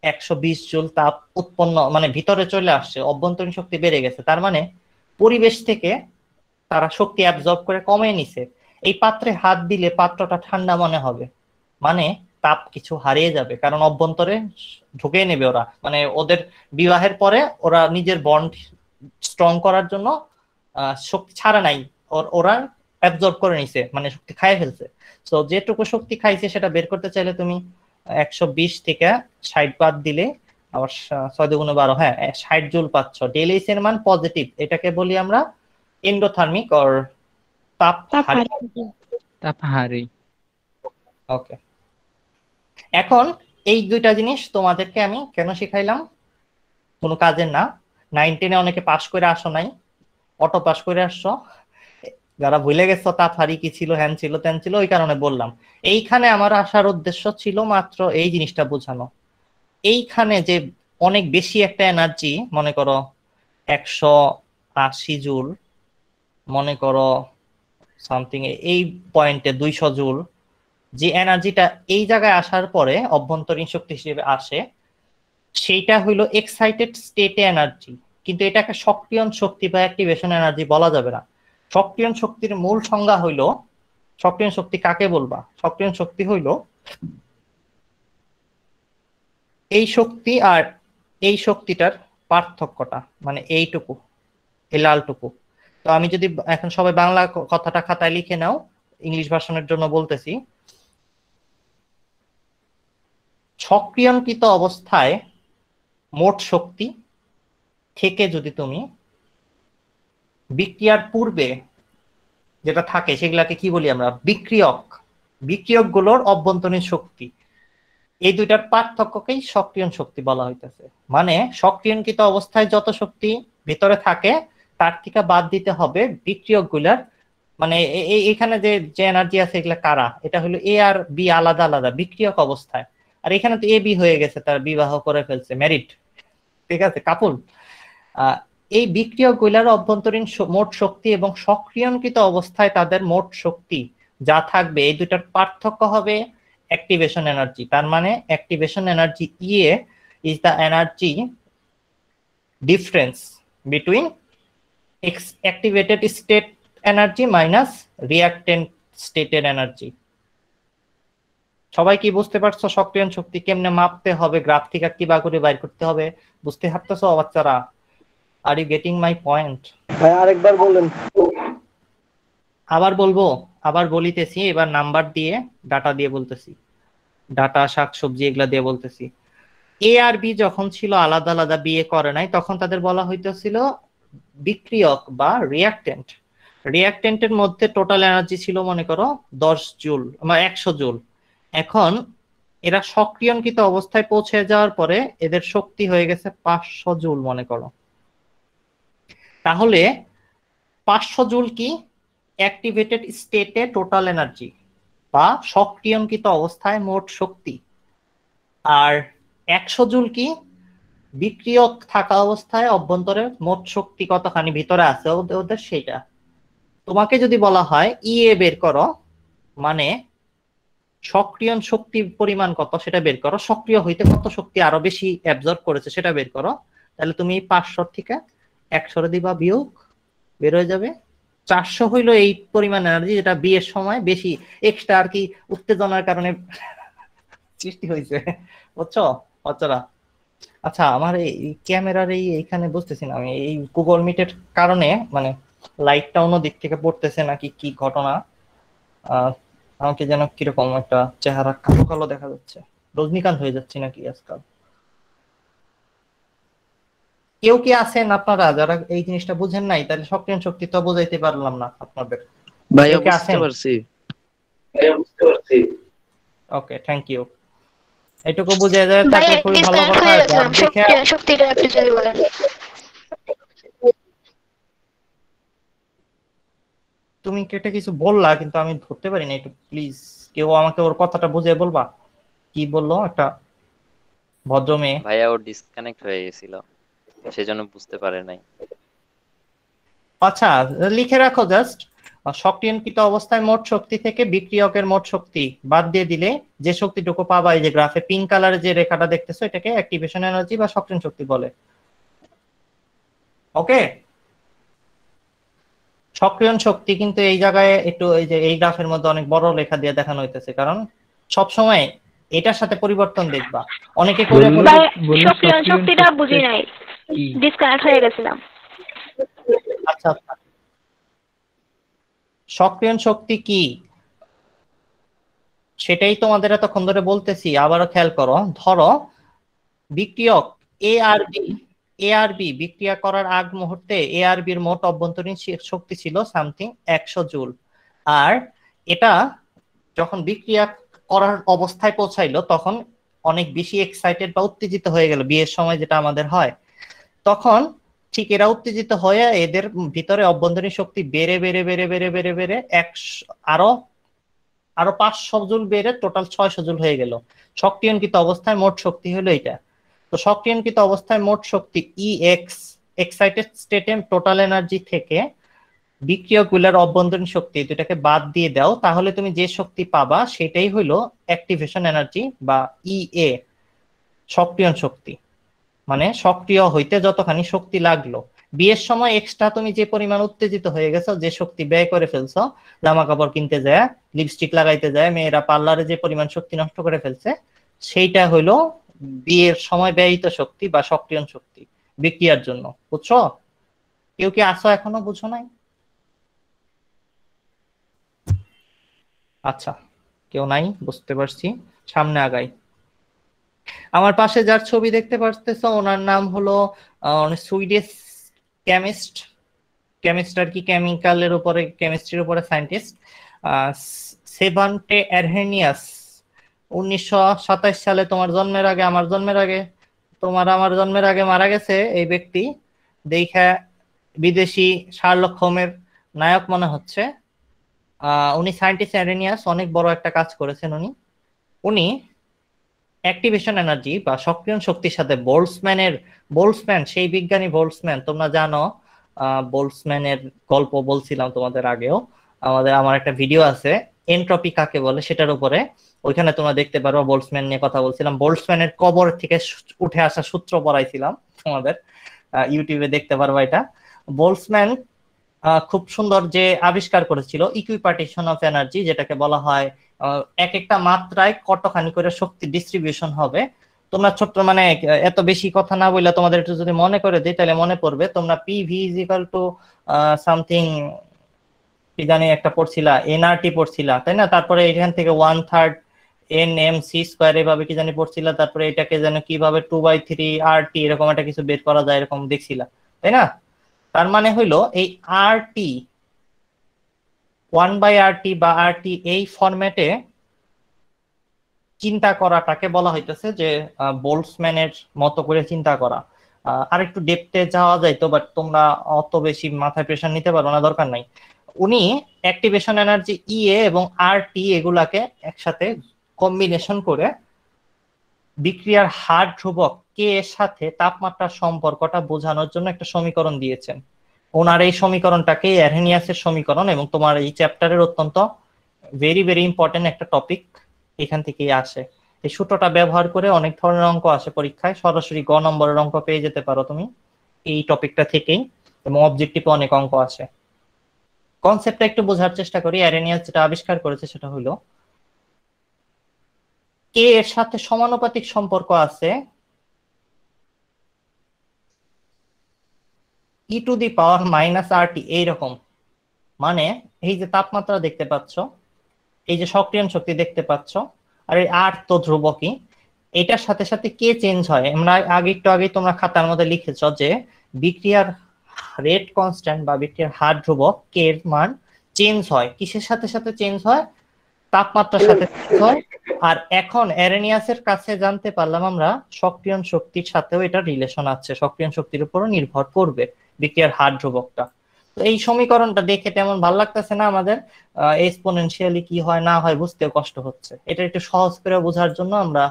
120 জুল তাপ উৎপন্ন, মানে ভিতরে চলে আসছে, অভ্যন্তরীণ শক্তি বেড়ে গেছে। তার মানে পরিবেশ থেকে তারা শক্তি অ্যাবজর্ব করে কমে নিছে। এই পাত্রে হাত দিলে পাত্রটা ঠান্ডা মনে হবে, মানে তাপ কিছু হারিয়ে যাবে, কারণ অভ্যন্তরে ঢুকে নেবে ওরা। মানে ওদের বিবাহের পরে ওরা নিজের বন্ড স্ট্রং করার জন্য শক্তি ছাড়া নাই, ওরা অ্যাবজর্ব করে নিছে, মানে শক্তি খাইয়ে ফেলছে। তো যেটুকু শক্তি খাইছে সেটা বের করতে চাইলে তুমি 120 থেকে 60 বাদ দিলে আবার 6 × 12, হ্যাঁ 60 জুল পাচ্ছ। ডেলিস এর মান পজিটিভ, এটাকে বলি আমরা এন্ডোথার্মিক অর তাপহারী। ওকে, এখন এই দুইটা জিনিস তোমাদেরকে আমি কেন শিখাইলাম? কোনো কাজের না। 9, 10 অনেকে পাস করে আসো নাই, অটো পাস করে আসছো, যারা ভুলে গেছো তাপহারী কি ছিল, হ্যান ছিল ত্যান ছিল, ওই কারণে বললাম। এইখানে আমার আসার উদ্দেশ্য ছিল মাত্র এই জিনিসটা বোঝানো। এইখানে যে অনেক বেশি একটা এনার্জি, মনে করো 180 জুল, মনে করো সামথিং এই পয়েন্টে 200 জুল, যে এনার্জিটা এই জায়গায় আসার পরে অভ্যন্তরীণ শক্তি হিসেবে আসে, সেইটা হইলো এক্সাইটেড স্টেটে এনার্জি। কিন্তু এটাকে সক্রিয়ণ শক্তি বা অ্যাক্টিভেশন এনার্জি বলা যাবে না। সক্রিয়ণ শক্তির মূল সংজ্ঞা হইলো, সক্রিয়ণ শক্তি কাকে বলবা? সক্রিয়ণ শক্তি হইলো এই শক্তি আর এই শক্তিটার পার্থক্যটা, মানে এইটুকু, এই লালটুকু। তো আমি যদি এখন সবাই বাংলা কথাটা খাতায় লিখে নাও, ইংলিশ ভার্সনের জন্য বলতেছি। সক্রিয়ণকৃত অবস্থায় মোট শক্তি থেকে যদি তুমি বিক্রিয়ার পূর্বে যেটা থাকে সেগুলাকে কি বলি আমরা? বিক্রিয়ক। বিক্রিয়ক গুলোর অভ্যন্তরীণ শক্তি, এই দুইটার পার্থক্যকেই সক্রিয়ণ শক্তি বলা হইতেছে। মানে সক্রিয়ণকৃত অবস্থায় যত শক্তি ভিতরে থাকে তার থেকে বাদ দিতে হবে বিক্রিয়ক গুলার, মানে এখানে যে যে এনার্জি আছে এগুলা কারা, এটা হলো এ আর বি আলাদা আলাদা বিক্রিয়ক অবস্থায়। আর এখানে তো এ বি হয়ে গেছে, তার বিবাহ করে ফেলছে, ম্যারিড, ঠিক আছে, কাপুল। এই বিক্রিয়ক গুলার অভ্যন্তরীণ মোট শক্তি এবং সক্রিয়ণকৃত অবস্থায় তাদের মোট শক্তি যা থাকবে এই দুটার পার্থক্য হবে অ্যাক্টিভেশন এনার্জি। তার মানে activation energy EA is the energy difference between activated state energy minus reactant স্টেটের এনার্জি। সবাই কি বুঝতে পারছো সক্রিয়ণ শক্তি কেমনে মাপতে হবে, গ্রাফ থেকে কিবা করে বাইর করতে হবে? বুঝতে পারতেছো বাচ্চারা? Are you getting my point? ভাই আরেকবার বলেন। আবার বলবো, আবার বলিতেছি, এবার নাম্বার দিয়ে ডাটা দিয়ে বলতেছি, ডাটা শাকসবজি এগুলা দিয়ে বলতেছি। এ আর বি যখন ছিল আলাদা আলাদা, বিয়ে করে নাই, তখন তাদের বলা হইতেছিল বিক্রিয়ক বা রিঅ্যাক্টেন্ট। রিঅ্যাক্টেন্টের মধ্যে টোটাল এনার্জি ছিল মনে করো 10 জুল বা 100 জুল। এখন এরা সক্রিয়ণকৃত অবস্থায় পৌঁছে যাওয়ার পরে এদের শক্তি হয়ে গেছে 500 জুল মনে করো। তাহলে 500 জুল কি অ্যাক্টিভেটেড স্টেটে টোটাল এনার্জি বা সক্রিয়ণকৃত অবস্থায় মোট শক্তি, আর 100 জুল কি বিক্রিয়ক থাকা অবস্থায় অভ্যন্তরে মোট শক্তি কতখানি ভিতরে আছে ওদের সেটা। তোমাকে যদি বলা হয় ইএ বের করো, মানে সক্রিয়ণ শক্তির পরিমাণ কত সেটা বের করো, সক্রিয় হইতে কত শক্তি আরো বেশি অ্যাবজর্ব করেছে সেটা বের করো, তাহলে তুমি 500 থেকে 100 দিবা, বিয়োগ, বের হয়ে যাবে 400 হইলো এই পরিমাণ এনার্জি যেটা বিয়ের সময় বেশি এক্সট্রা আর কি উত্তেজনার কারণে সৃষ্টি হয়েছে, বুঝছো বাচ্চারা? আচ্ছা, আমার এই ক্যামেরার এইখানে বুঝতেছি না, আমি এই গুগল মিটের কারণে মানে লাইটটা অন্য দিক থেকে পড়তেছে নাকি কি ঘটনা, আমাকে যেন কিরকম একটা চেহারা কালো কালো দেখা যাচ্ছে, রজনীকান্ত হয়ে যাচ্ছে নাকি আজকাল। কেউ কি আছেন আপনারা যারা এই জিনিসটা বুঝেন নাই? তাহলে সক্রিয় শক্তি তো বোঝাইতে পারলাম না আপনাদের। ভাইয়া বুঝতে পারছি। ওকে, থ্যাংক ইউ। এটুকু বুঝে যায় তাহলে খুবই ভালো কথা। শক্তিটা একটু যদি বলেন। তুমি কেটে কিছু বললা কিন্তু আমি ধরতে পারি না, একটু প্লিজ কেউ আমাকে ওর কথাটা বুঝিয়ে বলবা কি বললো একটা ভদ্র মেয়ে। ভাইয়া ও ডিসকানেক্ট হয়ে গেছিল সেজন্য বুঝতে পারে নাই। আচ্ছা, লিখে রাখো জাস্ট, সক্রিয়ণকৃত অবস্থায় মোট শক্তি থেকে বিক্রিয়কের মোট শক্তি বাদ দিয়ে দিলে যে শক্তিটুকু পাবা, এই যে গ্রাফে পিঙ্ক কালারের যে রেখাটা দেখতেছো এটাকে অ্যাক্টিভেশন এনার্জি বা সক্রিয়ণ শক্তি বলে। ওকে, সক্রিয়ণ শক্তি কিন্তু এই জায়গায় একটু এই যে এই গ্রাফের মধ্যে অনেক বড় লেখা দিয়ে দেখানো হইতেছে, কারণ সব সময় এটার সাথে পরিবর্তন দেখবা। অনেকে করে সক্রিয়ণ শক্তিটা বুঝি নাই, ডিসকানেক্ট হয়ে গেছিলাম। আচ্ছা, সক্রিয়ণ শক্তি কি সেটাই তোমাদের এতক্ষণ ধরে বলতেছি, আবারও খেয়াল করো। ধরো বিক্রিয়ক এ আর বি বিক্রিয়া করার আগ মুহূর্তে এ আর বির মোট অভ্যন্তরীণ শক্তি ছিল সামথিং 100 জুল, আর এটা যখন বিক্রিয়া করার অবস্থায় পৌঁছাইলো তখন অনেক বেশি এক্সাইটেড বা উত্তেজিত হয়ে গেল, বিয়ের সময় যেটা আমাদের হয়। তখন ঠিক এরা উত্তেজিত হয়ে এদের ভিতরে অভ্যন্তরীণ শক্তি বেড়ে বেড়ে বেড়ে বেড়ে বেড়ে বেড়ে আরো 500 জুল বেড়ে টোটাল 600 জুল হয়ে গেল। সক্রিয়ণকৃত অবস্থায় মোট শক্তি হলো এটা। তো সক্রিয়ণকৃত অবস্থায় মোট শক্তি ইএক্স, এক্সাইটেড স্টেটে টোটাল এনার্জি থেকে বিক্রিয়কগুলোর অভ্যন্তরীণ শক্তি দুটাকে বাদ দিয়ে দাও, তাহলে তুমি যে শক্তি পাবা সেটাই হলো অ্যাক্টিভেশন এনার্জি বা ইএ, সক্রিয়ণ শক্তি। মানে সক্রিয় হইতে যতখানি শক্তি লাগলো, বিয়ের সময় এক্সট্রা তুমি যে পরিমাণ উত্তেজিত হয়ে গেছো, যে শক্তি ব্যয় করে ফেলছো, জামা কাপড় কিনতে যায়, লিপস্টিক লাগাইতে যায়, মেয়েরা পার্লারে যে পরিমাণ শক্তি নষ্ট করে ফেলছে, সেইটা হইলো বিয়ের সময় ব্যয়িত শক্তি বা সক্রিয়ণ শক্তি বিক্রিয়ার জন্য। বুঝছো? কেউ কি আসো এখনো বুঝো নাই? আচ্ছা, কেউ নাই, বুঝতে পারছি, সামনে আগাই। আমার পাশে যার ছবি দেখতে পারতেছো ওনার নাম হলো সুইডিশ কেমিস্ট আর কি, কেমিক্যালের উপরে, কেমিস্ট্রির উপরে সায়েন্টিস্ট, সেভান্টে আরহেনিয়াস। 1927 সালে তোমার জন্মের আগে, আমার জন্মের আগে, আমার জন্মের আগে মারা গেছে এই ব্যক্তি। দেখা বিদেশি শার্লক হোমের নায়ক মনে হচ্ছে। উনি সায়েন্টিস্ট অ্যারেনিয়াস, অনেক বড় একটা কাজ করেছেন উনি অ্যাক্টিভেশন এনার্জি বা সক্রিয় শক্তির সাথে বোল্টজম্যান, সেই বিজ্ঞানী বোল্টজম্যান, তোমরা জানো বোল্টজম্যানের গল্প বলছিলাম তোমাদের আগেও, আমার একটা ভিডিও আছে এনট্রপি কাকে বলে সেটার উপরে, ওইখানে তোমরা দেখতে পারো বোল্টজম্যান নিয়ে কথা বলছিলাম। বোল্টজম্যানের কবর থেকে উঠে আসা সূত্র পড়াইছিলাম তোমাদের, ইউটিউবে দেখতে পারবো এটা। বোল্টজম্যান খুব সুন্দর যে আবিষ্কার করেছিল ইকুইপার্টিশন অফ এনার্জি, যেটাকে বলা হয় এক একটা মাত্রায় কতখানি করে শক্তি ডিস্ট্রিবিউশন হবে। তোমরা ছোট্ট মানে এত বেশি কথা না বললে তোমাদের একটু যদি মনে করে দিই তাহলে মনে পড়বে। তোমরা PV is equal to something কি জানি একটা পড়ছিলা, এনআরটি পড়ছিলা তাই না? তারপরে এখান থেকে 1/3 NMC স্কয়ার এভাবে কি জানি পড়ছিলা, তারপরে এটাকে যেন কিভাবে 2/3 RT এরকম একটা কিছু বের করা যায় এরকম দেখছিলা তাই না? তার মানে হইলো এই RT 1/RT বা RT এই ফরম্যাটে চিন্তা করাটাকে বলা হইতেছে যে বোল্টজম্যানের মতো করে চিন্তা করা। আর একটু ডেপথে যাওয়া যায় তো, বাট তোমরা অত বেশি মাথায় প্রেশার নিতে পারো না, দরকার নাই। উনি অ্যাক্টিভেশন এনার্জি EA এবং RT এগুলাকে একসাথে কম্বিনেশন করে বিক্রিয়ার হার ধ্রুবক K এর সাথে তাপমাত্রার সম্পর্কটা বোঝানোর জন্য একটা সমীকরণ দিয়েছেন। ওনার এই সমীকরণটাকে অ্যারেনিয়াসের সমীকরণ, এবং তোমার এই চ্যাপ্টারের অত্যন্ত ভেরি ভেরি ইম্পর্টেন্ট একটা টপিক এখান থেকেই আসে। এই সূত্রটা ব্যবহার করে অনেক ধরনের অঙ্ক আসে পরীক্ষায়, সরাসরি গ নম্বরের অঙ্ক পেয়ে যেতে পারো তুমি এই টপিকটা থেকেই, এবং অবজেক্টিভে অনেক অঙ্ক আসে। কনসেপ্টটা একটু বোঝার চেষ্টা করি। অ্যারেনিয়াস যেটা আবিষ্কার করেছে সেটা হলো K এর সাথে সমানুপাতিক সম্পর্ক আছে e⁻⁻RT এইরকম। মানে এই যে তাপমাত্রা দেখতে পাচ্ছ, এই যে সক্রিয় শক্তি দেখতে পাচ্ছ, আর এই R তো ধ্রুবকই, এটার সাথে সাথে কে চেঞ্জ হয়। আমরা একটু আগে তোমরা খাতার মধ্যে লিখেছ যে বিক্রিয়ার রেট কনস্ট্যান্ট বা বিক্রিয়ার হার ধ্রুবক কে এর মান চেঞ্জ হয়। কিসের সাথে সাথে চেঞ্জ হয়? তাপমাত্রার সাথে চেঞ্জ হয়। আর এখন অ্যারেনিয়াসের কাছে জানতে পারলাম আমরা সক্রিয় শক্তির সাথেও এটা রিলেশন আছে, সক্রিয় শক্তির উপরও নির্ভর করবে বিক্রিয়ার হার ধ্রুবকটা। তো এই সমীকরণটা দেখে তেমন ভালো লাগতেছে না আমাদের, এক্সপোনেনশিয়ালি কি হয় না হয় বুঝতেও কষ্ট হচ্ছে। এটা একটু সহজ করে বোঝার জন্য আমরা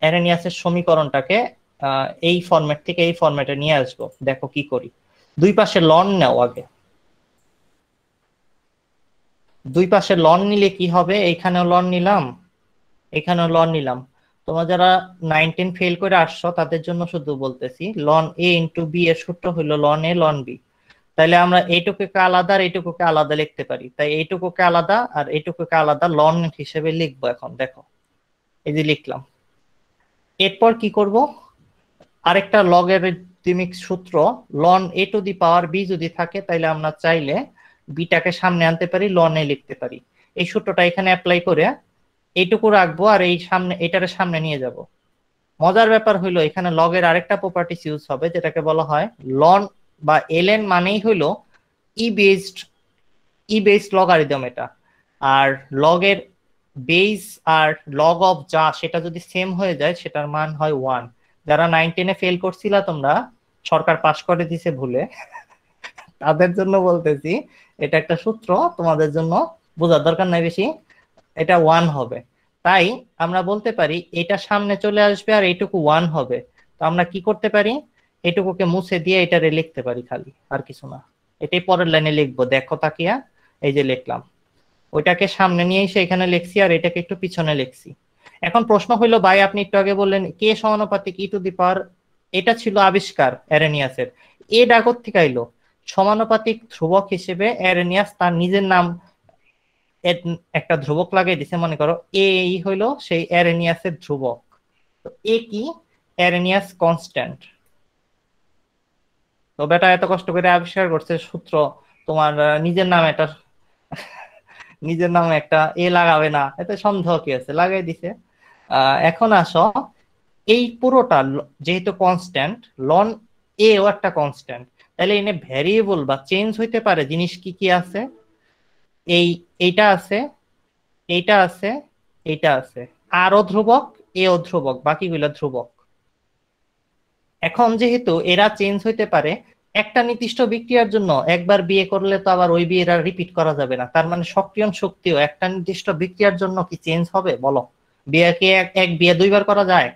অ্যারেনিয়াসের সমীকরণটাকে এই ফরম্যাট থেকে এই ফরম্যাটে নিয়ে আসবো। দেখো কি করি। দুই পাশে লন নাও আগে। দুই পাশে লন নিলে কি হবে? এইখানেও লন নিলাম, এখানেও লন নিলাম। তোমরা যারা 19 ফেল করে আসছো তাদের জন্য শুধু বলতেছি, লন A ইন্টু B এর সূত্র হলো লন A লন B। তাহলে আমরা এইটুকুকে আলাদা আর এইটুকুকে আলাদা লিখতে পারি। তাই এইটুকুকে আলাদা আর এইটুকুকে আলাদা লন হিসেবে লিখবো। এখন দেখো এই যে লিখলাম। এরপর কি করব? আরেকটা লগারিদমিক সূত্র, লন A⁻B যদি থাকে তাহলে আমরা চাইলে বিটাকে সামনে আনতে পারি, লন A লিখতে পারি। এই সূত্রটা এখানে অ্যাপ্লাই করে এইটুকু রাখবো আর এই সামনে এটারে সামনে নিয়ে যাব। মজার ব্যাপার হইলো এখানে লগের আরেকটা প্রপার্টিস ইউজ হবে যেটাকে বলা হয় লন বা ln মানেই হইলো ই বেসড লগারিদম এটা। আর লগের বেস আর লগ অফ যা সেটা যদি সেম হয়ে যায় সেটার মান হয় 1। যারা 9-10 ফেল করছিলা তোমরা, সরকার পাশ করে দিছে ভুলে, তাদের জন্য বলতেছি এটা একটা সূত্র, তোমাদের জন্য বোঝার দরকার নাই বেশি। এটা 1 হবে। তাই আমরা বলতে পারি এটা সামনে চলে আসবে আর এইটুকু 1 হবে। তো আমরা কি করতে পারি? এইটুকুকে মুছে দিয়ে এটারে লিখতে পারি খালি, আর কিছু না। এটাই পরের লাইনে লিখবো। দেখো তাকিয়া, এই যে লিখলাম। ওইটাকে সামনে নিয়ে এসে এখানে লিখছি আর এটাকে একটু পিছনে লিখছি। এখন প্রশ্ন হইলো ভাই আপনি একটু আগে বললেন কে সমানুপাতিক e⁻, এটা ছিল আবিষ্কার অ্যারেনিয়াসের। এ ডাকত থেকে আইলো সমানুপাতিক ধ্রুবক হিসেবে অ্যারেনিয়াস তার নিজের নাম একটা ধ্রুবক লাগিয়ে দিছে। মনে করো এই হইলো সেই অ্যারেনিয়াসের ধ্রুবক। তো এ কি? অ্যারেনিয়াস কনস্ট্যান্ট। তো বেটা এত কষ্ট করে আবিষ্কার করছে সূত্র, তোমার নিজের নামে একটা এ লাগাবে না, এতে সন্দেহ কি আছে? লাগাই দিছে। এখন আসো, এই পুরোটা যেহেতু কনস্ট্যান্ট, লন এ ও একটা কনস্ট্যান্ট, তাহলে এনে ভ্যারিয়েবল বা চেঞ্জ হইতে পারে জিনিস কি কি আছে? এইটা আছে, এইটা আছে, এইটা আছে। আর ও ধ্রুবক, এ ও ধ্রুবক, বাকিগুলো ধ্রুবক। এখন যেহেতু এরা চেঞ্জ হইতে পারে, একটা নির্দিষ্ট বিক্রিয়ার জন্য একবার বিয়ে করলে তো আবার ওই বিয়েটা রিপিট করা যাবে না, তার মানে সক্রিয়ণ শক্তিও একটা নির্দিষ্ট বিক্রিয়ার জন্য কি চেঞ্জ হবে বলো? বিয়ে কি এক বিয়ে দুইবার করা যায়?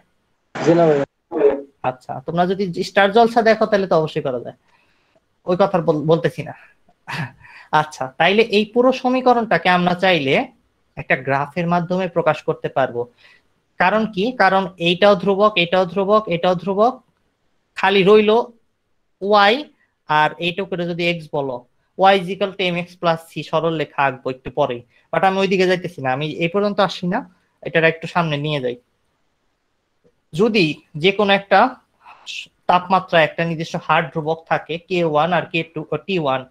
আচ্ছা, তোমরা যদি স্টার জলসা দেখো তাহলে তো অবশ্যই করা যায়, ওই কথা বলতেছি না। আচ্ছা, তাইলে এই পুরো সমীকরণটাকে আমরা চাইলে একটা গ্রাফের মাধ্যমে প্রকাশ করতে পারবো। কারণ কি? কারণ এইটাও ধ্রুবক, এটাও ধ্রুবক, এটাও ধ্রুবক, খালি রইলো ওয়াই, আর এইটাও করে যদি এক্স বলো, Y is equal to M X plus C, সরল লেখা আঁকবো একটু পরে, বাট আমি ওইদিকে যাইতেছি না, আমি এই পর্যন্ত আসছি না, এটার একটু সামনে নিয়ে যাই। যদি যে কোনো একটা তাপমাত্রা একটা নির্দিষ্ট হার ধ্রুবক থাকে K1 আর K2 ও T1,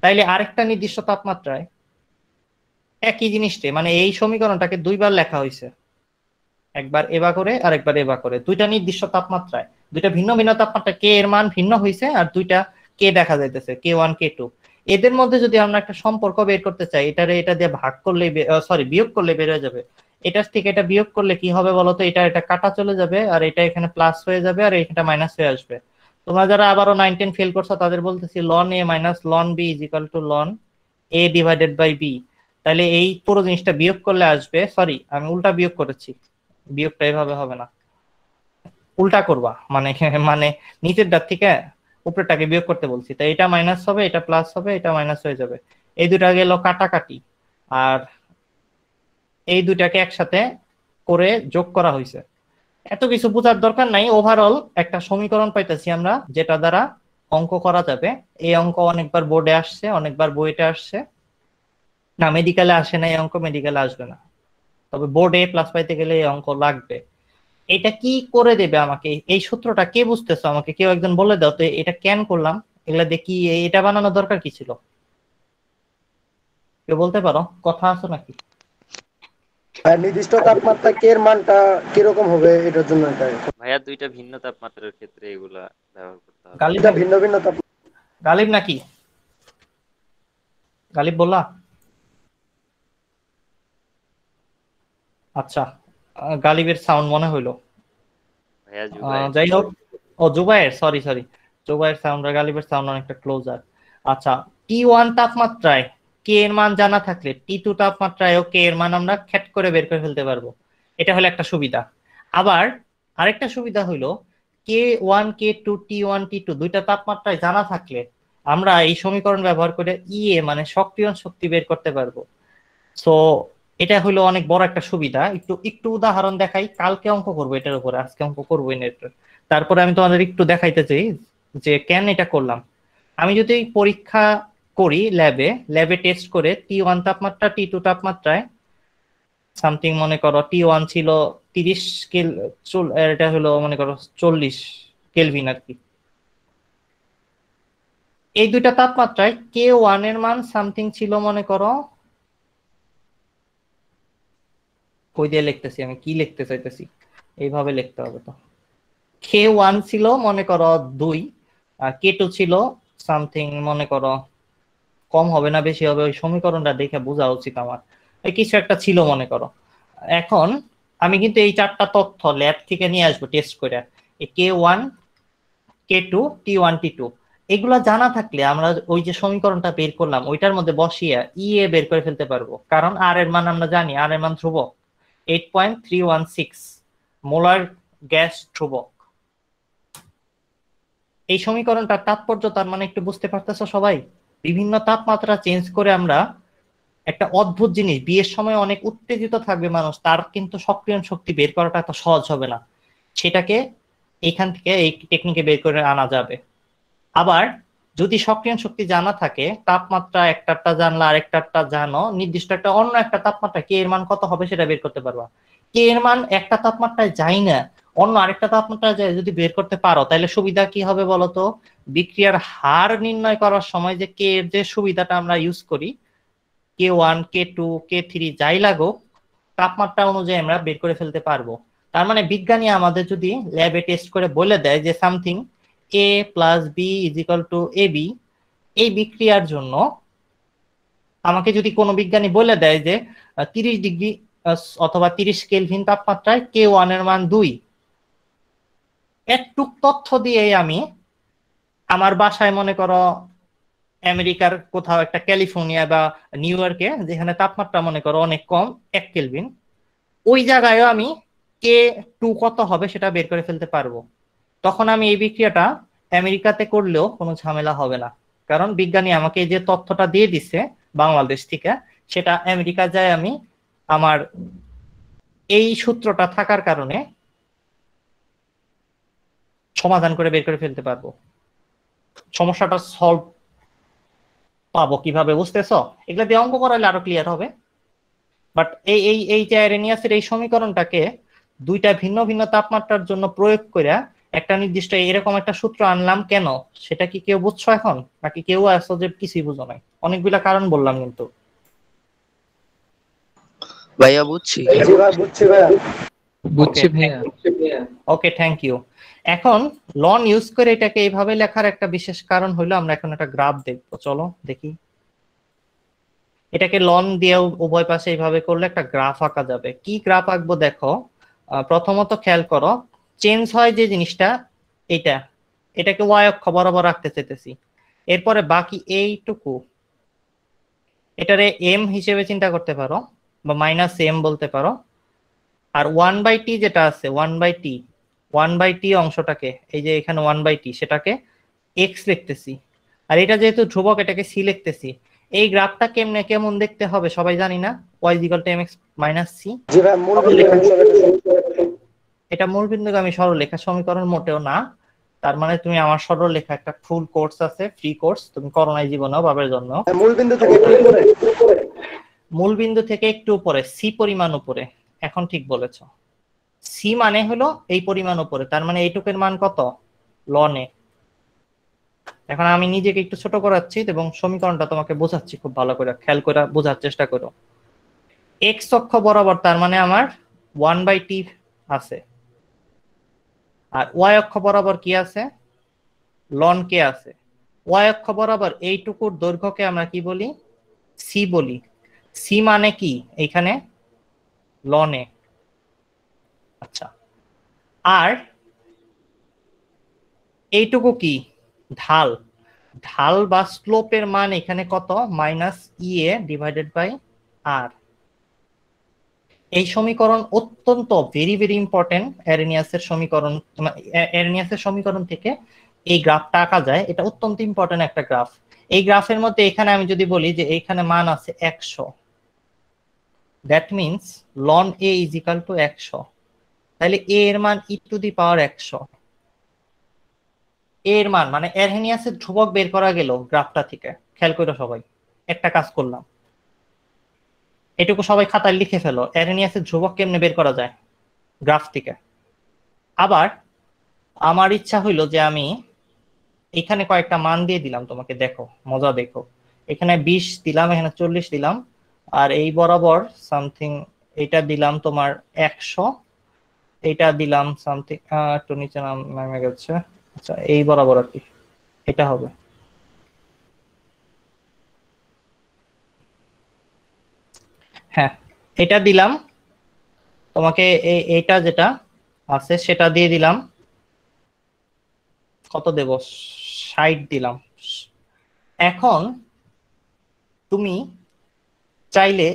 তাইলে আরেকটা নির্দিষ্ট তাপমাত্রায় একই জিনিসটাই, মানে এই সমীকরণটাকে দুইবার লেখা হয়েছে, একবার এবা করে আর একবার এবা করে, দুইটা নির্দিষ্ট তাপমাত্রায়, দুইটা ভিন্ন ভিন্ন তাপমাত্রায় কে এর মান ভিন্ন হয়েছে, আর দুইটা কে দেখা যাইতেছে K1 K2। এদের মধ্যে যদি আমরা একটা সম্পর্ক বের করতে চাই, এটারে এটা দিয়ে ভাগ করলে বিয়োগ করলে বের হয়ে যাবে। এটার থেকে এটা বিয়োগ করলে কি হবে বলতো? এটা কাটা চলে যাবে, আর এটা এখানে প্লাস হয়ে যাবে, আর এটা মাইনাস হয়ে আসবে। তোমরা যারা আবারও 9 10 ফেল করছো তাদের বলতেছি ln a minus ln b is equal to ln a divided by b। তাহলে এই পুরো জিনিসটা বিয়োগ করলে আসবে, সরি আমি উল্টা বিয়োগ করেছি, বিয়োগটা এভাবে হবে না, উল্টা করবা, মানে নিচেরটার থেকে উপরেরটাকে বিয়োগ করতে বলছি, তাই এটা মাইনাস হবে, এটা প্লাস হবে, এটা মাইনাস হয়ে যাবে। এই দুটা গেল কাটাকাটি, আর এই দুটাকে একসাথে করে যোগ করা হয়েছে। এত কিছু বোঝার দরকার নাই, ওভারঅল একটা সমীকরণ পাইতেছি আমরা যেটা দ্বারা অঙ্ক করা যাবে। এই অঙ্ক অনেকবার বোর্ডে আসছে, অনেকবার বইতে আসছে, না মেডিকেলে আসে না, এই অঙ্ক মেডিকেলে আসবে না, তবে বোর্ডে প্লাস পাইতে গেলে এই অঙ্ক লাগবে। এটা কি করে দেবে আমাকে? এই সূত্রটা কে বুঝতেছো? আমাকে কেউ একজন বলে দাও তো, এটা কেন করলাম, এগুলা দেখি, এটা বানানোর দরকার কি ছিল? কেউ বলতে পারো? কথা আছে নাকি? নির্দিষ্ট তাপমাত্রা কে এর মানটা কিরকম হবে এটার জন্য ভাইয়া দুইটা ভিন্ন তাপমাত্রার ক্ষেত্রে এগুলা ব্যবহার করতে হবে। গালিব ভিন্ন ভিন্ন গালিব নাকি? গালিব বললা? আচ্ছা, গালিবের সাউন্ড মনে হইলো। যাই হোক, ও জুবাইর, সরি জুবাইর সাউন্ড আর গালিবের সাউন্ড অনেকটা ক্লোজার। আচ্ছা, T1 তাপমাত্রায় কে এর মান জানা থাকলে T2 তাপমাত্রায়ও কে এর মান আমরা খ্যাট করে বের করে ফেলতে পারবো, এটা হলো একটা সুবিধা। আবার আরেকটা সুবিধা হইলো K1 K2 T1 T2 দুইটা তাপমাত্রায় জানা থাকলে আমরা এই সমীকরণ ব্যবহার করে ইএ মানে সক্রিয় শক্তি বের করতে পারবো। সো এটা হলো অনেক বড় একটা সুবিধা। একটু উদাহরণ দেখাই, কালকে অঙ্ক করবো এটার উপরে, আজকে অঙ্ক করবো না। তারপরে আমি তোমাদের একটু দেখাইতে চাই যে কেন এটা করলাম। আমি যদি পরীক্ষা করি ল্যাবে টেস্ট করে T1 তাপমাত্রা T2 তাপমাত্রায় সামথিং, মনে করো T1 ছিল 30 এটা হলো মনে করো 40 কেলভিন আর কি। এই দুইটা তাপমাত্রায় K1 এর মান সামথিং ছিল মনে করো, কই দিয়ে লিখতেছি আমি, কি লিখতে চাইতেছি, এইভাবে লিখতে হবে তো। K1 ছিল মনে করো 2, আর K2 ছিল সামথিং মনে করো, কম হবে না বেশি হবে, ওই সমীকরণটা দেখে বোঝা উচিত আমার, এই কিছু একটা ছিল মনে করো। এখন আমি কিন্তু এই চারটা তথ্য ল্যাব থেকে নিয়ে আসবো টেস্ট করে, এই K1 K2 T1 T2 এগুলা জানা থাকলে আমরা ওই যে সমীকরণটা বের করলাম ওইটার মধ্যে বসিয়ে ইএ বের করে ফেলতে পারবো। কারণ আর এর মান আমরা জানি, আর এর মান ধ্রুবক 8.316 মোলার গ্যাস ধ্রুবক। এই সমীকরণটার তাৎপর্য তার মানে একটু বুঝতে পারতেছো সবাই? বিভিন্ন তাপমাত্রা চেঞ্জ করে আমরা একটা অদ্ভুত জিনিস, বিয়ের সময় অনেক উত্তেজিত থাকবে মানুষ, তার কিন্তু সক্রিয় শক্তি বের করাটা এত সহজ হবে না, সেটাকে এইখান থেকে এই টেকনিকে বের করে আনা যাবে। আবার যদি সক্রিয় শক্তি জানা থাকে, তাপমাত্রা একটারটা জানলা আরেকটারটা জানো, নির্দিষ্ট একটা অন্য একটা তাপমাত্রা কে এর মান কত হবে সেটা বের করতে পারবা। কে এর মান একটা তাপমাত্রায় যাই না, অন্য আরেকটা তাপমাত্রায় যায় যদি বের করতে পারো, তাহলে সুবিধা কি হবে বলতো? বিক্রিয়ার হার নির্ণয় করার সময় যে কে এর যে সুবিধাটা আমরা ইউজ করি, K1 K2 K3 যাই লাগুক, তাপমাত্রা অনুযায়ী আমরা বের করে ফেলতে পারবো। তার মানে বিজ্ঞানী আমাদের যদি ল্যাবে টেস্ট করে বলে দেয় যে something A plus B is equal two AB, এই বিক্রিয়ার জন্য আমাকে যদি কোনো বিজ্ঞানী বলে দেয় যে অথবা 30 কেলভিন তাপমাত্রায় K1 এর মান 2। একটু তথ্য দিয়েই আমি আমার বাসায় মনে করো আমেরিকার কোথাও একটা ক্যালিফোর্নিয়া বা নিউ ইয়র্কে যেখানে তাপমাত্রা মনে করো অনেক কম 1 কেলভিন, ওই জায়গায়ও আমি K2 কত হবে সেটা বের করে ফেলতে পারবো। তখন আমি এই বিক্রিয়াটা আমেরিকাতে করলেও কোনো ঝামেলা হবে না, কারণ বিজ্ঞানী আমাকে যে তথ্যটা দিয়ে দিছে বাংলাদেশ থেকে, সেটা আমেরিকা যায় আমি আমার এই সূত্রটা থাকার কারণে সমাধান করে বের করে ফেলতে পারবো। সমস্যাটা সলভ পাবো কিভাবে, বুঝতেছো? এগুলা দিয়ে অঙ্ক করালে আরো ক্লিয়ার হবে। বাট এই যে আরেনিয়াসের এই সমীকরণটাকে দুইটা ভিন্ন ভিন্ন তাপমাত্রার জন্য প্রয়োগ করে একটা নির্দিষ্ট এরকম একটা সূত্র আনলাম কেন, সেটা কি কেউ বুঝছো এখন, নাকি কেউ আসো যে কিছুই বুঝো নাই? অনেকগুলা কারণ বললাম কিন্তু। ভাইয়া বুঝছি। জি ভাই বুঝছি ভাইয়া। বুঝছি ভাইয়া। ওকে, থ্যাংক ইউ। এখন লন ইউজ করে এটাকে এইভাবে লেখার একটা বিশেষ কারণ হলো আমরা এখন একটা গ্রাফ দেখবো। চলো দেখি। এটাকে লন দিয়ে উভয় পাশে এইভাবে করলে একটা গ্রাফ আঁকা যাবে। কি গ্রাফ আঁকবো দেখো, প্রথমত খেয়াল করো, চেঞ্জ হয় যে জিনিসটা এটাকে ওয়াই অক্ষ বরাবর রাখতে চাইতেছি। এরপরে বাকি এইটুকু এটারে এম হিসেবে চিন্তা করতে পারো বা মাইনাস এম বলতে পারো। আর 1/t যেটা আছে 1/t অংশটাকে, এই যে এখানে 1/t, সেটাকে এক্স লিখতেছি। আর এটা যেহেতু ধ্রুবক, এটাকে সি লিখতেছি। এই গ্রাফটা কেমন দেখতে হবে সবাই জানি না, y = mx - c। এটা মূল বিন্দুগামী সরলরেখা সমীকরণ মোটেও না। তার মানে তুমি আমার সরলরেখা একটা ফুল কোর্স আছে, ফ্রি কোর্স, তুমি করো নাই জীবনেও পাবার জন্য। মূল বিন্দু থেকে একটু উপরে, সি পরিমাণ উপরে। এখন ঠিক বলেছো, সি মানে হলো এই পরিমাণ উপরে, তার মানে এইটুকের মান কত, লনে। এখন আমি নিজেকে একটু ছোট করাচ্ছি এবং সমীকরণটা তোমাকে বোঝাচ্ছি খুব ভালো করে, খেয়াল করে বোঝার চেষ্টা করো। এক্স অক্ষ বরাবর তার মানে আমার 1/t আছে, আর ওয়াই অক্ষ বরাবর কি আছে, লন কে আছে। ওয়াই অক্ষ বরাবর এইটুকুর দৈর্ঘ্যকে আমরা কি বলি, সি বলি। সি মানে কি এইখানে, লনে। আচ্ছা, আর এইটুকু কি, ঢাল বা স্লোপের মান এখানে কত, -EA/r। এই সমীকরণ অত্যন্ত ভেরি ভেরি ইম্পর্টেন্ট। আরেনিয়াসের সমীকরণ থেকে এই গ্রাফটা আঁকা যায়, এটা অত্যন্ত ইম্পর্টেন্ট একটা গ্রাফ। এই গ্রাফের মধ্যে এখানে আমি যদি বলি যে এইখানে মান আছে 100, দ্যাট মিনস লন এ = 100। তাহলে এ এর মান e⁻100। এর মান মানে আরেনিয়াসের ধ্রুবক বের করা গেল গ্রাফটা থেকে। খেয়াল করো সবাই, একটা কাজ করলাম, এটুকু সবাই খাতায় লিখে ফেলো, আরেনিয়াসের ধ্রুবক কেমনে বের করা যায় গ্রাফ থেকে। আবার আমার ইচ্ছা হইলো যে আমি এখানে কয়েকটা মান দিয়ে দিলাম তোমাকে, দেখো মজা দেখো। এখানে 20 দিলাম, এখানে 40 দিলাম, আর এই বরাবর সামথিং এটা দিলাম তোমার 100, এটা দিলাম সামথিং একটু নিচে নামে গেছে। আচ্ছা, এই বরাবর আর কি এটা হবে। হ্যাঁ, এটা দিলাম তোমাকে, এইটা যেটা আছে সেটা দিয়ে দিলাম। কত দেব, 60 দিলাম। এখন তুমি চাইলে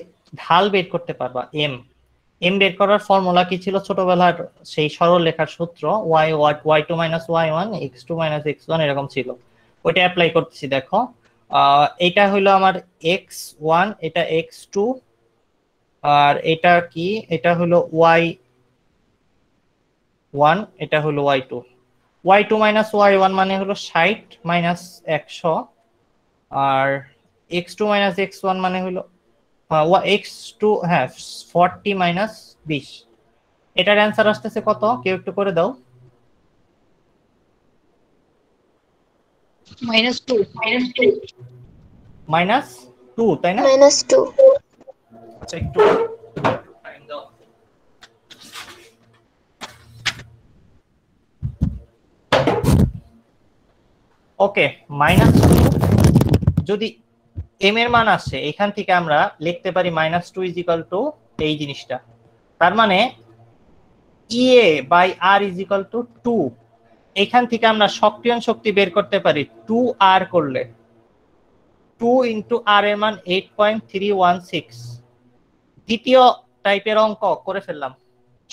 ঢাল বের করতে পারবা, এম বের করার ফর্মুলা কি ছিল, ছোটবেলার সেই সরল লেখার সূত্র, y2 - y1 x2 - x1 এরকম ছিল। ওইটা অ্যাপ্লাই করতেছি। দেখো এটা হলো আমার x1, এটা x2, আর এটা কি, এটা হলো y1, এটা হলো y2। y2 - y1 মানে হলো 60 - 100, আর x2 - x1 মানে হলো x2, হ্যাঁ 40 - 20। এটার অ্যান্সার আসতেছে কত, কেউ একটু করে দাও। -2, তাই না? -2। আচ্ছা, একটু টাইম দাও। ওকে, -2 যদি এম এর মান আসে, এখান থেকে আমরা লিখতে পারি -2 = এই জিনিসটা। তার মানে EA by R is equal to 2। এখান থেকে আমরা সক্রিয়ণ শক্তি বের করতে পারি 2r করলে। 2 ইন্টু আর এর মান 8.316। দ্বিতীয় টাইপের অঙ্ক করে ফেললাম,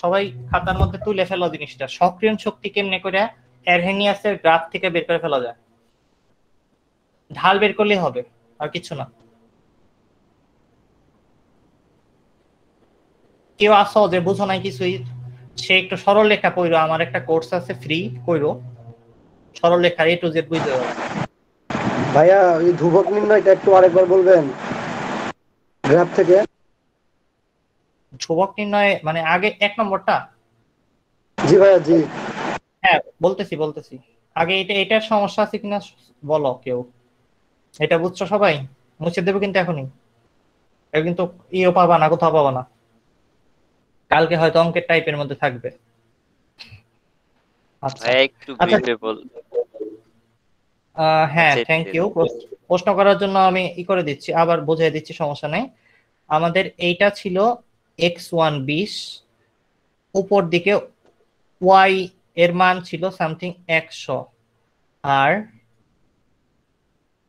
সবাই খাতার মধ্যে তুলে ফেলো জিনিসটা। সক্রিয়ণ শক্তি কেমনে করে অ্যারহেনিয়াসের গ্রাফ থেকে বের করে ফেলা যায়, ঢাল বের করলেই হবে, আর কিছু না। কেউ আসো যে বুঝো নাই কিছুই, সে একটু সরল লেখা কইরো, আমার একটা কোর্স আছে ফ্রি, কইরো সরল লেখা A to Z বুঝতে হবে। ভাইয়া ওই ধ্রুবক নির্ণয়টা একটু আরেকবার বলবেন গ্রাফ থেকে। ধ্রুবক নির্ণয় মানে আগে 1 নম্বরটা? জি ভাইয়া জি। হ্যাঁ বলতেছি আগে এটার সমস্যা আছে কিনা বলো কেউ। এটা বুঝছো সবাই? মুছে দেবে কিন্তু এখনই, এটা কিন্তু ইও পাবা না, কোথাও পাবা না, কালকে হয়তো অঙ্কের টাইপের মধ্যে থাকবে। আচ্ছা একটু ব্রিফে বল। হ্যাঁ থ্যাংক ইউ। প্রশ্ন করার জন্য আমি করে দিচ্ছি, আবার বোঝাই দিচ্ছি, সমস্যা নেই। আমাদের এইটা ছিল x1 20, উপর দিকে y এর মান ছিল সামথিং 100, আর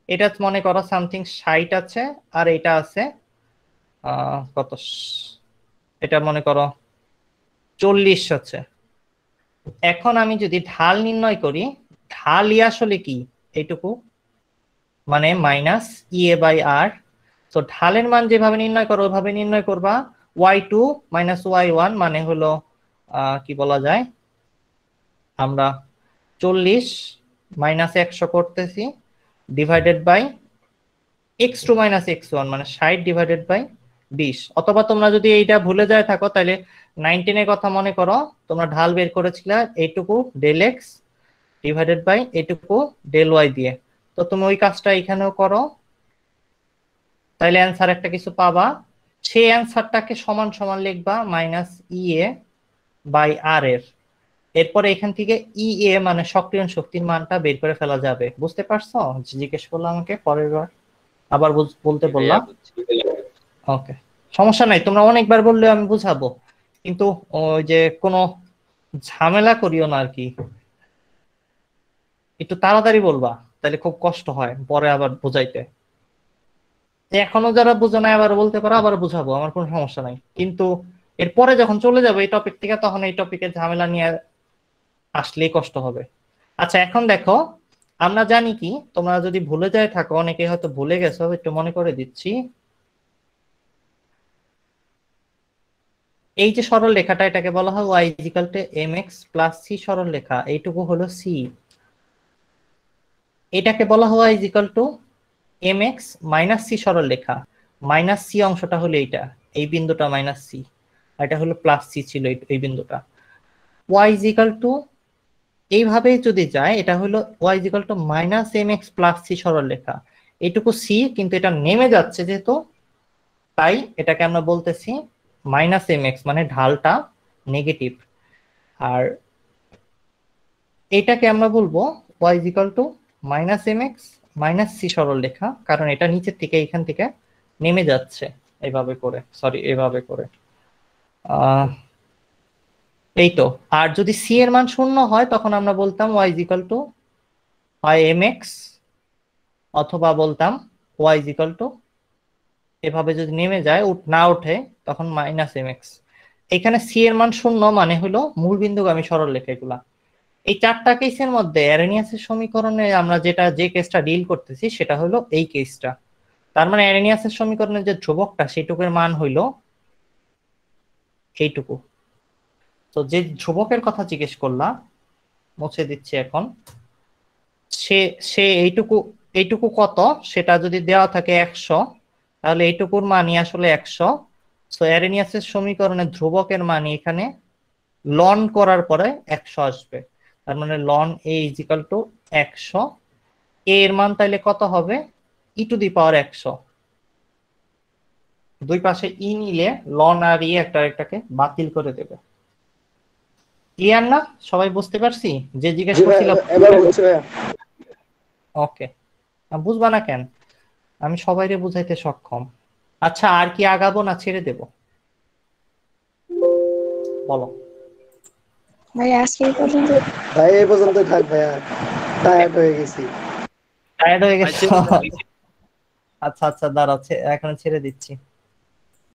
এটা মনে করো সামথিং 60 আছে, আর এটা আছে কত, এটা মনে করো 40 আছে। এখন আমি যদি ঢাল নির্ণয় করি, ঢালই আসলে কি এইটুকু, মানে মাইনাস ইএ বাই আর। তো ঢালের মান যেভাবে নির্ণয় করো ওইভাবে নির্ণয় করবা। y2 মাইনাস y1 মানে হলো কি বলা যায়, আমরা 40 মাইনাস 100 করতেছি, divided by x2 minus x1 মানে 60 ডিভাইডেড বাই 20। অথবা তোমরা যদি এইটা ভুলে যায় থাকো তাহলে 19 এর কথা মনে করো, তোমরা ঢাল বের করেছিলে এইটুকু ডেল এক্স ডিভাইডেড বাই এইটুকু ডেল ওয়াই দিয়ে। তো তুমি ওই কাজটা এখানেও করো, তাইলে অ্যান্সার একটা কিছু পাবা। সেই অ্যান্সারটাকে সমান সমান লিখবা মাইনাস ইএ বাই আর এর। এরপরে এখান থেকে ইএ মানে সক্রিয়ণ শক্তির মানটা বের করে ফেলা যাবে। বুঝতে পারছো? জিজ্ঞেস করলাম আমাকে, পরের বার আবার বলতে বললাম। ওকে সমস্যা নাই, তোমরা অনেকবার বললে আমি বুঝাবো, কিন্তু ওই যে কোনো ঝামেলা করিও না আর কি, একটু তাড়াতাড়ি বলবা, তাহলে খুব কষ্ট হয় পরে আবার বুঝাইতে। এখনো যারা বুঝো না আবার বলতে পারো, আবার বুঝাবো, আমার কোনো সমস্যা নাই। কিন্তু এরপরে যখন চলে যাবো এই টপিক থেকে, তখন এই টপিকের ঝামেলা নিয়ে আসলেই কষ্ট হবে। আচ্ছা এখন দেখো, আমরা জানি কি, তোমরা যদি ভুলে যায় থাকো, অনেকে হয়তো ভুলে গেছো, একটু মনে করে দিচ্ছি। এই যে সরল রেখাটা, এটাকে বলা হয় y equal to mx plus c সরল রেখা, এইটুকু হলো c। এটাকে বলা হয় y equal to mx minus c সরল রেখা, মাইনাস c অংশটা হলো এইটা, এই বিন্দুটা মাইনাস c, এটা হলো প্লাস c ছিল এই বিন্দুটা। y ইকুয়াল টু এইভাবে যদি যায়, এটা হলো y equal to minus mx plus c সরল রেখা, এইটুকু c, কিন্তু এটা নেমে যাচ্ছে যেহেতু, তাই এটাকে আমরা বলতেছি মাইনাস mx মানে ঢালটা নেগেটিভ। আর এটাকে আমরা বলবো y equal to minus mx minus c সরল রেখা, কারণ এটা নিচের থেকে এখান থেকে নেমে যাচ্ছে এইভাবে করে, সরি এইভাবে করে। এই তো। আর যদি c এর মান 0 হয় তখন আমরা বলতাম y ইকুয়াল টু mx, অথবা বলতাম y ইকুয়াল টু, এভাবে যদি নেমে যায় না ওঠে তখন মাইনাস mx। এখানে c এর মান 0 মানে হলো মূল বিন্দুগামী সরল রেখা। এগুলা এই চারটা কেসের মধ্যে অ্যারেনিয়াসের সমীকরণে আমরা যে কেসটা ডিল করতেছি সেটা হলো এই কেসটা। তার মানে অ্যারেনিয়াসের সমীকরণের যে ধ্রুবকটা সেটুকুর মান হইলো এইটুকু। তো যে ধ্রুবকের কথা জিজ্ঞেস করলাম, মুছে দিচ্ছি এখন, সে এইটুকু কত সেটা যদি দেওয়া থাকে 100, তাহলে এইটুকুর মানই আসলে 100। সো অ্যারেনিয়াসের সমীকরণের ধ্রুবকের মানই এখানে লন করার পরে 100 আসবে। তার মানে ln A is equal to 100। এর মান তাইলে কত হবে? E to the power 100। দুই পাশে ই নিলে লন আর ই একটাকে বাতিল করে দেবে। ক্লিয়ার না? সবাই বুঝতে পারছি? যে জিজ্ঞেস করছিলাম ওকে, বুঝবা না কেন? আমি সবাইরে বুঝাইতে সক্ষম। আচ্ছা আর কি আগাবো না ছেড়ে দেব? বলো। ভাই আজকে এই পর্যন্ত। ভাই এই পর্যন্ত থাক ভাইয়া, টায়ার্ড হয়ে গেছি। টায়ার্ড হয়ে গেছো? আচ্ছা আচ্ছা দাঁড়াও, এখন ছেড়ে দিচ্ছি।